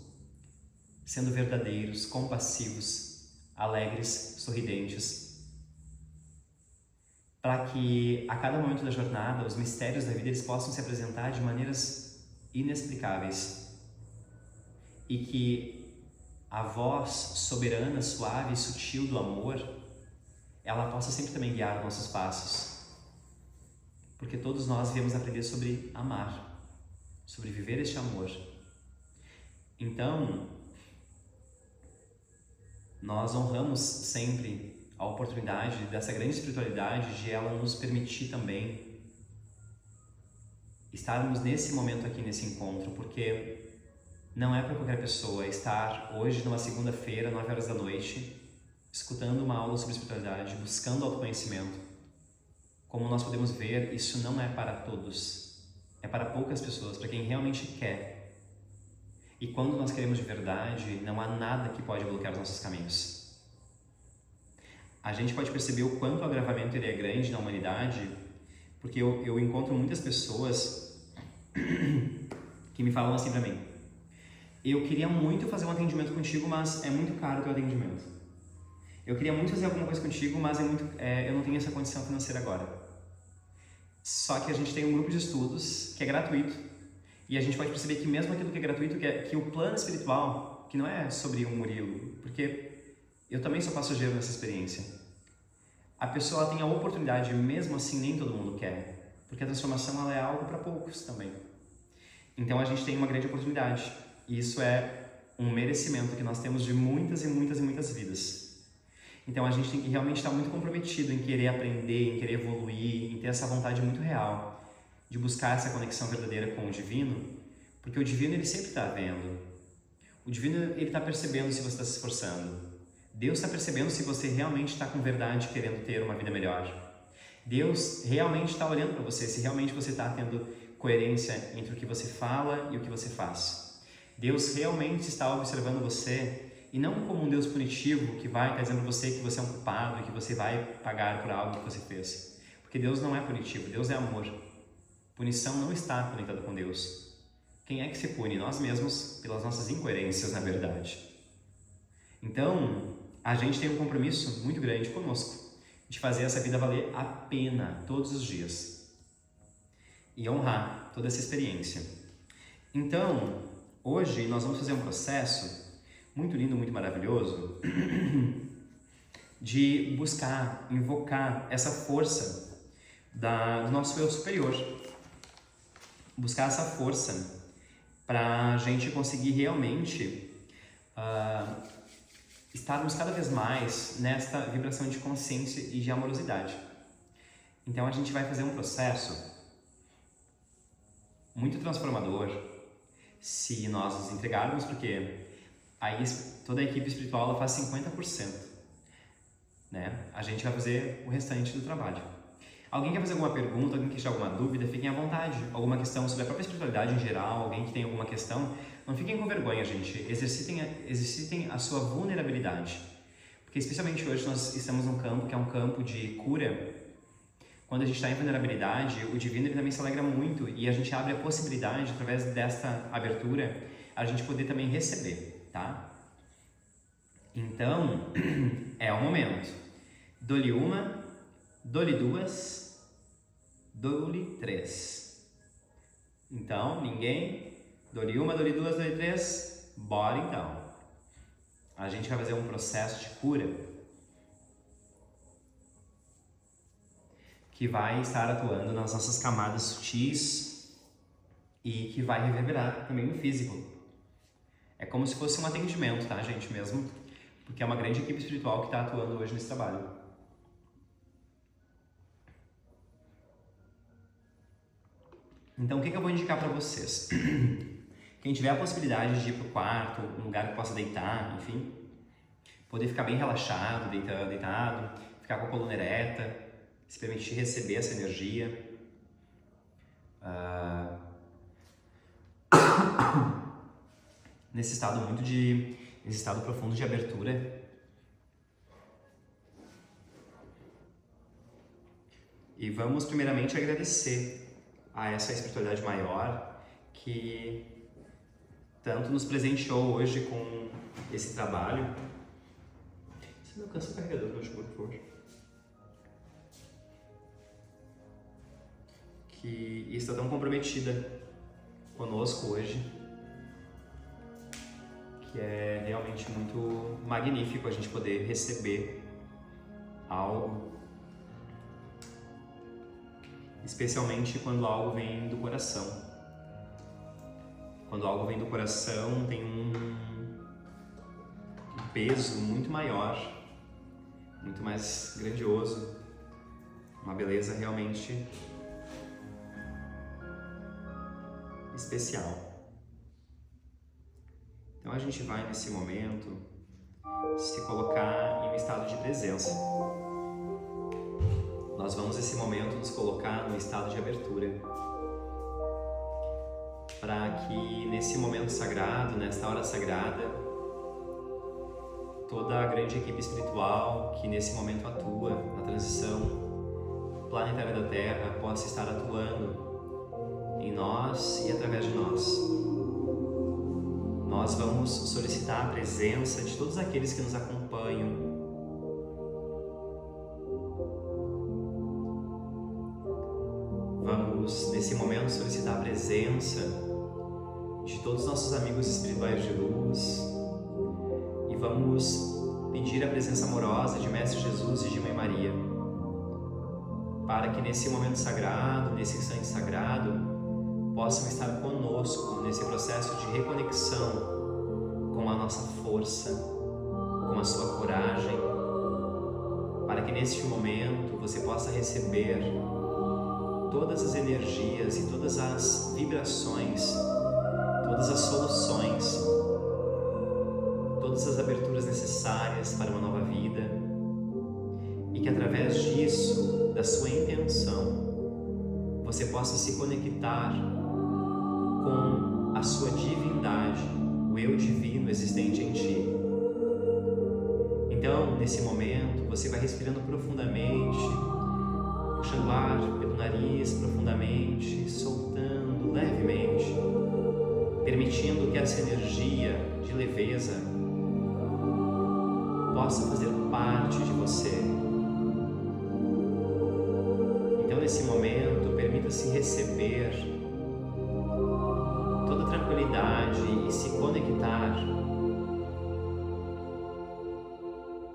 sendo verdadeiros, compassivos, alegres, sorridentes, para que a cada momento da jornada os mistérios da vida eles possam se apresentar de maneiras inexplicáveis e que a voz soberana, suave e sutil do amor ela possa sempre também guiar nossos passos, porque todos nós viemos aprender sobre amar, sobre viver este amor. Então, nós honramos sempre a oportunidade dessa grande espiritualidade de ela nos permitir também estarmos nesse momento aqui, nesse encontro, porque não é para qualquer pessoa estar hoje numa segunda-feira, 9 horas da noite, escutando uma aula sobre espiritualidade, buscando autoconhecimento. Como nós podemos ver, isso não é para todos, é para poucas pessoas, para quem realmente quer. E quando nós queremos de verdade, não há nada que pode bloquear os nossos caminhos. A gente pode perceber o quanto o agravamento ele é grande na humanidade, porque eu encontro muitas pessoas que me falam assim pra mim: eu queria muito fazer um atendimento contigo, mas é muito caro o teu atendimento. Eu queria muito fazer alguma coisa contigo, mas eu não tenho essa condição financeira agora. Só que a gente tem um grupo de estudos que é gratuito, e a gente pode perceber que mesmo aquilo que é gratuito, que o plano espiritual, que não é sobre um Murilo, porque eu também sou passageiro nessa experiência. A pessoa tem a oportunidade, mesmo assim nem todo mundo quer, porque a transformação ela é algo para poucos também. Então a gente tem uma grande oportunidade, e isso é um merecimento que nós temos de muitas e muitas e muitas vidas. Então a gente tem que realmente estar muito comprometido em querer aprender, em querer evoluir, em ter essa vontade muito real de buscar essa conexão verdadeira com o divino, porque o divino ele sempre está vendo. O divino ele está percebendo se você está se esforçando. Deus está percebendo se você realmente está com verdade querendo ter uma vida melhor. Deus realmente está olhando para você, se realmente você está tendo coerência entre o que você fala e o que você faz. Deus realmente está observando você e não como um Deus punitivo que vai estar dizendo para você que você é um culpado e que você vai pagar por algo que você fez. Porque Deus não é punitivo, Deus é amor. Punição não está conectada com Deus. Quem é que se pune? Nós mesmos, pelas nossas incoerências, na verdade. Então, a gente tem um compromisso muito grande conosco, de fazer essa vida valer a pena todos os dias e honrar toda essa experiência. Então, hoje nós vamos fazer um processo muito lindo, muito maravilhoso de buscar, invocar essa força do nosso eu superior, buscar essa força para a gente conseguir realmente estarmos cada vez mais nesta vibração de consciência e de amorosidade. Então a gente vai fazer um processo muito transformador se nós nos entregarmos, porque aí toda a equipe espiritual ela faz 50%, né? A gente vai fazer o restante do trabalho. Alguém quer fazer alguma pergunta, alguém quer tirar alguma dúvida, fiquem à vontade. Alguma questão sobre a própria espiritualidade em geral, alguém que tem alguma questão, não fiquem com vergonha, gente. Exercitem a sua vulnerabilidade. Porque especialmente hoje nós estamos num campo que é um campo de cura, Quando a gente está em vulnerabilidade, o divino ele também se alegra muito e a gente abre a possibilidade, através desta abertura, a gente poder também receber, tá? Então, é o momento. Dou-lhe uma, dou-lhe duas, dou-lhe três. Então, ninguém? Dou-lhe uma, dou-lhe duas, dou-lhe três? Bora então. A gente vai fazer um processo de cura que vai estar atuando nas nossas camadas sutis e que vai reverberar também no físico. É como se fosse um atendimento, tá, gente, mesmo? Porque é uma grande equipe espiritual que está atuando hoje nesse trabalho. Então, o que eu vou indicar para vocês? Quem tiver a possibilidade de ir para o quarto, um lugar que possa deitar, enfim, poder ficar bem relaxado, deitado, ficar com a coluna ereta, se permitir receber essa energia. Nesse estado profundo de abertura. E vamos primeiramente agradecer a essa espiritualidade maior que tanto nos presenteou hoje com esse trabalho. Você não alcança o carregador, por favor. Que está tão comprometida conosco hoje, que é realmente muito magnífico a gente poder receber algo, especialmente quando algo vem do coração. Quando algo vem do coração tem um peso muito maior, muito mais grandioso, uma beleza realmente especial. Então a gente vai nesse momento se colocar em um estado de presença. Nós vamos nesse momento nos colocar no estado de abertura, para que nesse momento sagrado, nesta hora sagrada, toda a grande equipe espiritual que nesse momento atua na transição planetária da Terra possa estar atuando em nós e através de nós. Nós vamos solicitar a presença de todos aqueles que nos acompanham. Vamos, nesse momento, solicitar a presença de todos os nossos amigos espirituais de luz e vamos pedir a presença amorosa de Mestre Jesus e de Mãe Maria, para que nesse momento sagrado, nesse instante sagrado, possam estar conosco nesse processo de reconexão com a nossa força, com a sua coragem, para que neste momento você possa receber todas as energias e todas as vibrações, todas as soluções, todas as aberturas necessárias para uma nova vida, e que através disso, da sua intenção, você possa se conectar com a sua divindade, o eu divino existente em ti. Então, nesse momento, você vai respirando profundamente, puxando ar pelo nariz profundamente, soltando levemente, permitindo que essa energia de leveza possa fazer parte de você. Então, nesse momento, permita-se receber toda tranquilidade e se conectar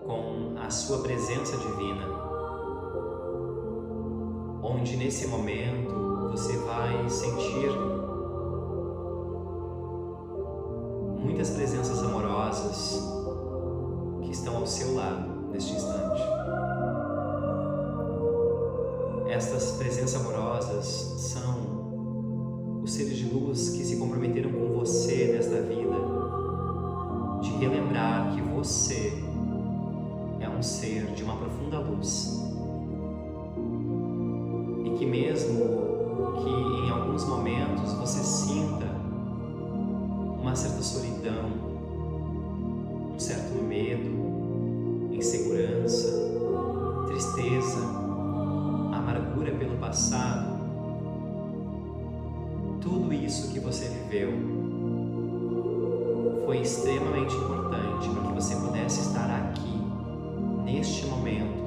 com a sua presença divina, onde nesse momento você vai sentir muitas presenças amorosas que estão ao seu lado neste instante. Estas presenças amorosas são os seres de luz que se comprometeram com você nesta vida, de relembrar que você é um ser de uma profunda luz e que mesmo que em alguns momentos você sinta uma certa solidão, um certo medo, insegurança, tristeza, amargura viveu foi extremamente importante para que você pudesse estar aqui, neste momento,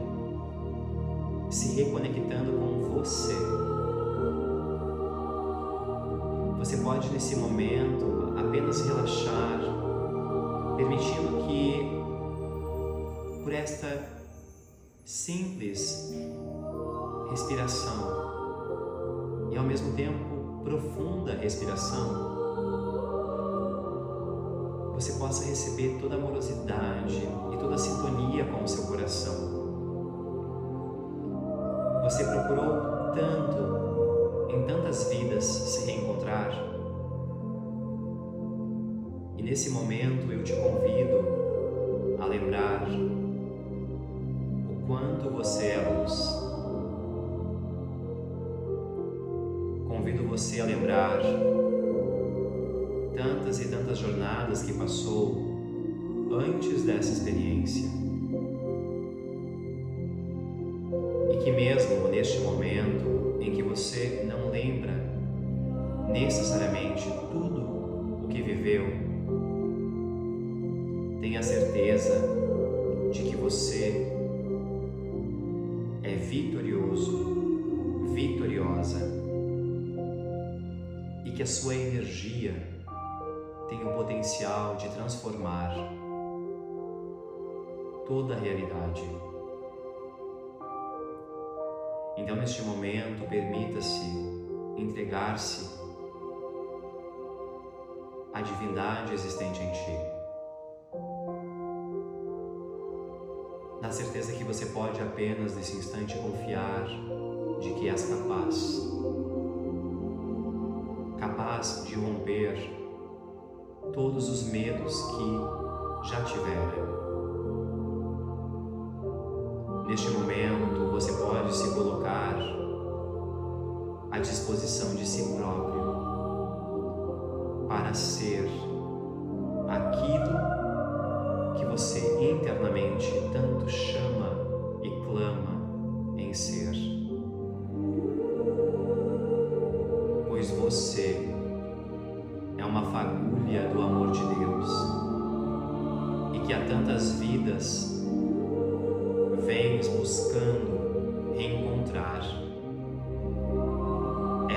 se reconectando com você. Você pode, nesse momento, apenas relaxar, permitindo que, por esta simples respiração e, ao mesmo tempo, profunda respiração, você possa receber toda a amorosidade e toda a sintonia com o seu coração. Você procurou tanto, em tantas vidas, se reencontrar. E nesse momento eu te convido a lembrar o quanto você é luz. Convido você a lembrar tantas e tantas jornadas que passou antes dessa experiência. E que mesmo neste momento em que você não lembra necessariamente tudo o que viveu, tenha certeza de que você é vitorioso, vitoriosa, e que a sua energia tem o potencial de transformar toda a realidade. Então, neste momento, permita-se entregar-se à divindade existente em ti, na certeza que você pode apenas, nesse instante, confiar de que és capaz de romper todos os medos que já tiveram. Neste momento, você pode se colocar à disposição de si próprio para ser aquilo que você internamente tanto chama e clama em ser. Pois você é uma fagulha do amor de Deus e que há tantas vidas vens buscando reencontrar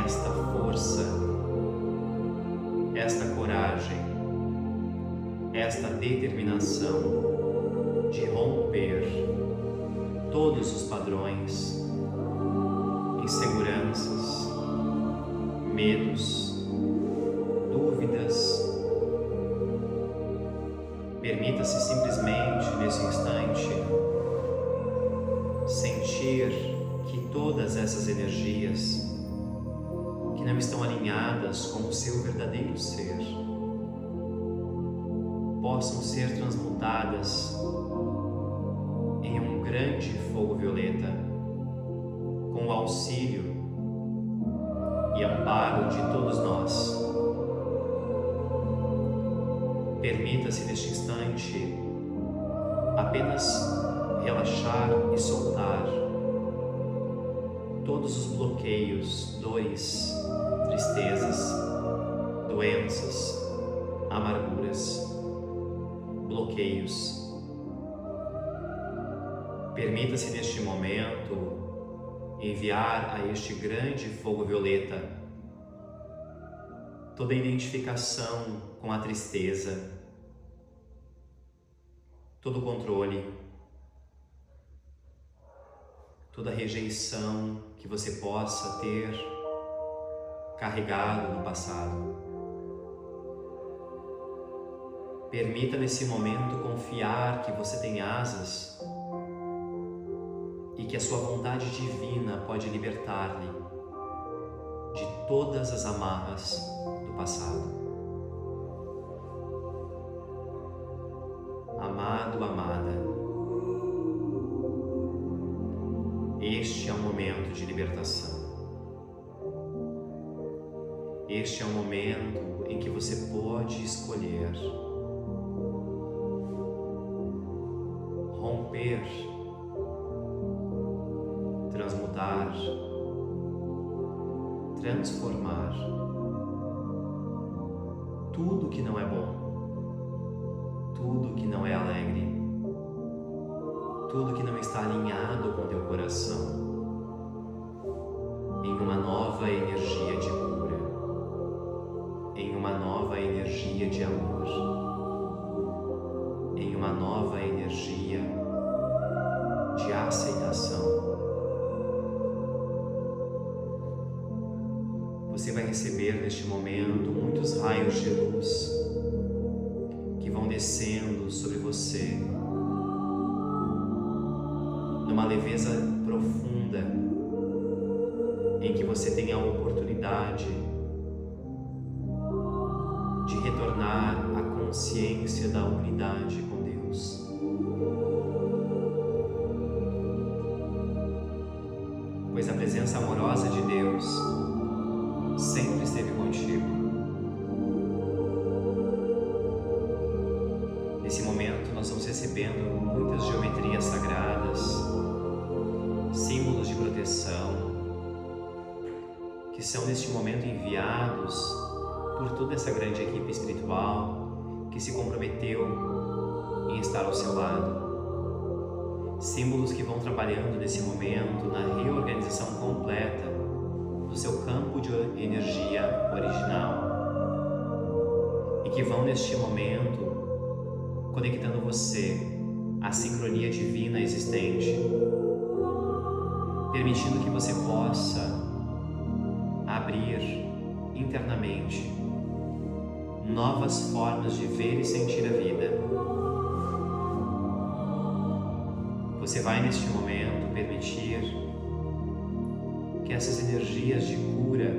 esta força, esta coragem, esta determinação de romper todos os padrões, inseguranças, medos, dúvidas. Permita-se simplesmente, nesse instante, sentir que todas essas energias que não estão alinhadas com o seu verdadeiro ser possam ser transmutadas em um grande fogo violeta, com o auxílio e amparo de todos nós. Permita-se neste instante apenas relaxar e soltar todos os bloqueios, dores, tristezas, doenças, amarguras, bloqueios. Permita-se neste momento enviar a este grande fogo violeta toda a identificação com a tristeza, todo o controle, toda a rejeição que você possa ter carregado no passado. Permita nesse momento confiar que você tem asas e que a sua vontade divina pode libertar-lhe de todas as amarras do passado. Amado, amada, este é um momento de libertação. Este é um momento em que você pode escolher romper, transmutar, transformar tudo que não é bom, tudo que não é alegre, tudo que não está alinhado com teu coração, em uma nova energia de cura, em uma nova energia de amor, em uma nova energia de aceitação. Você vai receber neste momento muitos raios de luz que vão descendo sobre você numa leveza profunda, em que você tem a oportunidade de retornar à consciência da unidade com Deus. Pois a presença amorosa de Deus sempre esteve contigo. Nesse momento nós estamos recebendo muitas geometrias sagradas, símbolos de proteção, que são neste momento enviados por toda essa grande equipe espiritual que se comprometeu em estar ao seu lado. Símbolos que vão trabalhando nesse momento na reorganização completa do seu campo de energia original e que vão neste momento conectando você à sincronia divina existente, permitindo que você possa abrir internamente novas formas de ver e sentir a vida. Você vai neste momento permitir que essas energias de cura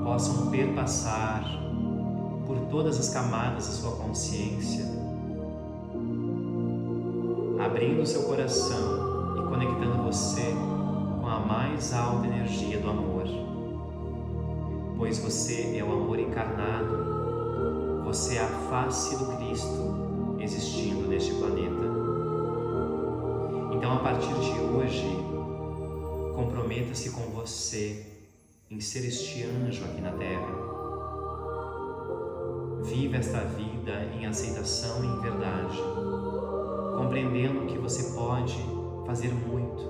possam perpassar por todas as camadas da sua consciência, abrindo seu coração e conectando você com a mais alta energia do amor, pois você é o amor encarnado, você é a face do Cristo existindo neste planeta. Então, a partir de hoje, comprometa-se com você em ser este anjo aqui na Terra. Viva esta vida em aceitação e em verdade, compreendendo que você pode fazer muito,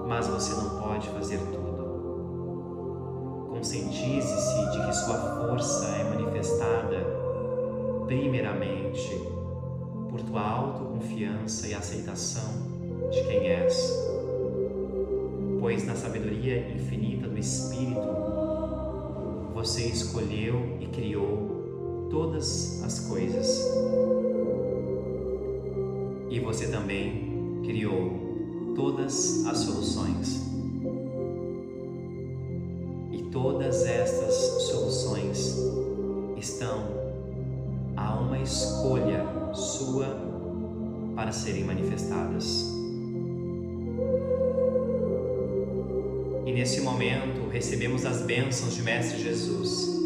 mas você não pode fazer tudo. Conscientize-se de que sua força é manifestada primeiramente por tua autoconfiança e aceitação de quem és, pois na sabedoria infinita do Espírito você escolheu e criou todas as coisas, e você também criou todas as soluções, e todas estas soluções estão a uma escolha sua para serem manifestadas. E nesse momento recebemos as bênçãos de Mestre Jesus,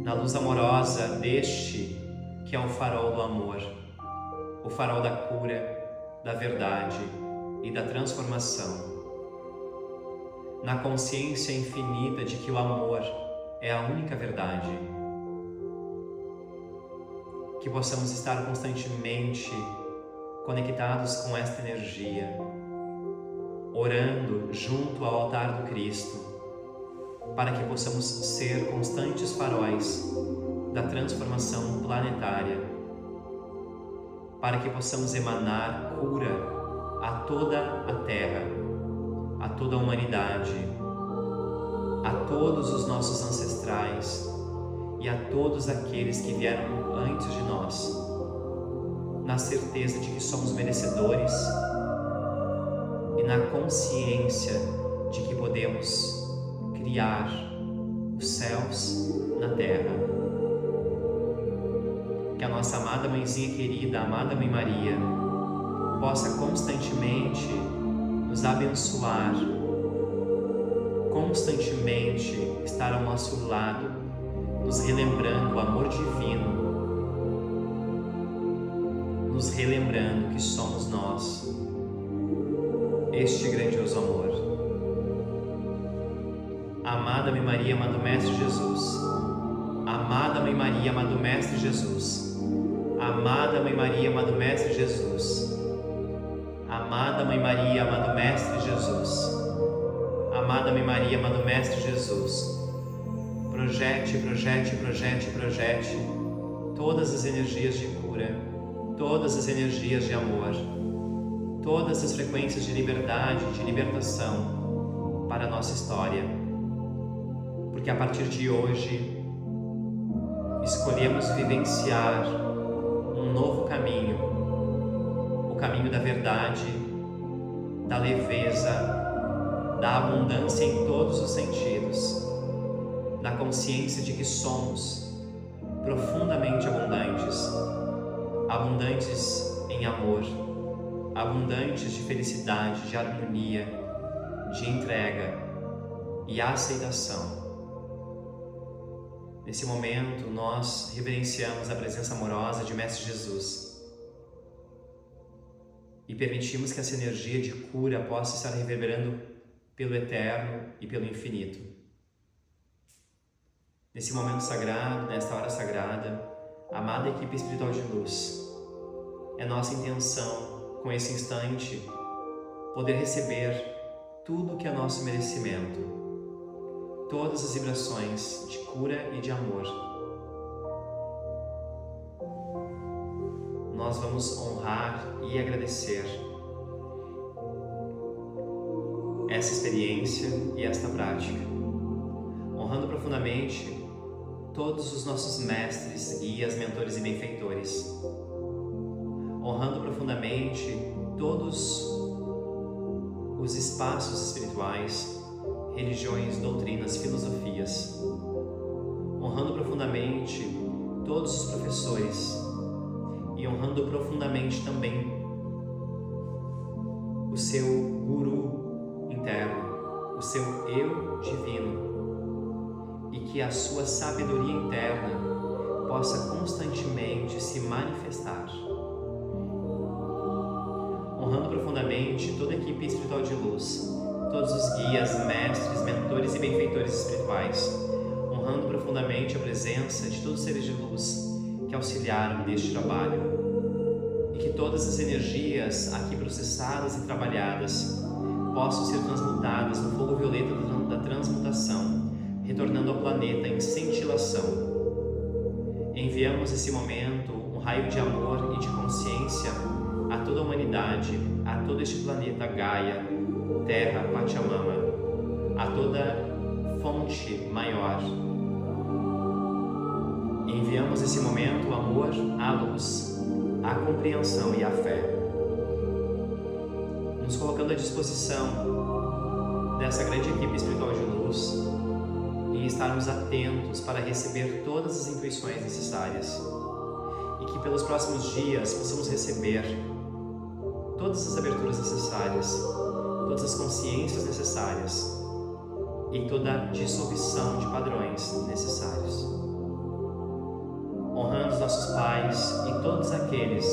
na luz amorosa deste que é o farol do amor, o farol da cura, da verdade e da transformação, na consciência infinita de que o amor é a única verdade. Que possamos estar constantemente conectados com esta energia, orando junto ao altar do Cristo, para que possamos ser constantes faróis da transformação planetária, para que possamos emanar cura a toda a Terra, a toda a humanidade, a todos os nossos ancestrais e a todos aqueles que vieram antes de nós, na certeza de que somos merecedores e na consciência de que podemos criar os céus na terra. Que a nossa amada Mãezinha querida, a amada Mãe Maria, possa constantemente nos abençoar, constantemente estar ao nosso lado, nos relembrando o amor divino, nos relembrando que somos nós, este grandioso amor. Amada Mãe Maria, Mãe do Mestre Jesus. Amada Mãe Maria, Mãe do Mestre Jesus. Amada Mãe Maria, Mãe do Mestre Jesus. Amada Mãe Maria, Mãe do Mestre Jesus. Amada Mãe Maria, Mãe do Mestre Jesus. Projete, projete, projete, projete todas as energias de cura, todas as energias de amor, todas as frequências de liberdade, de libertação para a nossa história. Porque a partir de hoje escolhemos vivenciar um novo caminho, o caminho da verdade, da leveza, da abundância em todos os sentidos, da consciência de que somos profundamente abundantes, abundantes em amor, abundantes de felicidade, de harmonia, de entrega e aceitação. Nesse momento, nós reverenciamos a presença amorosa de Mestre Jesus e permitimos que essa energia de cura possa estar reverberando pelo eterno e pelo infinito. Nesse momento sagrado, nesta hora sagrada, amada equipe espiritual de luz, é nossa intenção, com esse instante, poder receber tudo que é nosso merecimento, todas as vibrações de cura e de amor. Nós vamos honrar e agradecer essa experiência e esta prática, honrando profundamente todos os nossos mestres, guias, mentores e benfeitores, honrando profundamente todos os espaços espirituais, religiões, doutrinas, filosofias, honrando profundamente todos os professores e honrando profundamente também o seu guru interno, o seu eu divino, e que a sua sabedoria interna possa constantemente se manifestar. Honrando profundamente toda a equipe espiritual de luz, todos os guias, mestres, mentores e benfeitores espirituais, honrando profundamente a presença de todos os seres de luz que auxiliaram neste trabalho, e que todas as energias aqui processadas e trabalhadas possam ser transmutadas no fogo violeta da transmutação, retornando ao planeta em cintilação. Enviamos esse momento um raio de amor e de consciência a toda a humanidade, a todo este planeta Gaia, Terra, Pachamama, a toda fonte maior. Enviamos esse momento o amor, a luz, a compreensão e a fé, nos colocando à disposição dessa grande equipe espiritual de luz e estarmos atentos para receber todas as intuições necessárias, e que pelos próximos dias possamos receber todas as aberturas necessárias, todas as consciências necessárias e toda a dissolução de padrões necessários. Honrando os nossos pais e todos aqueles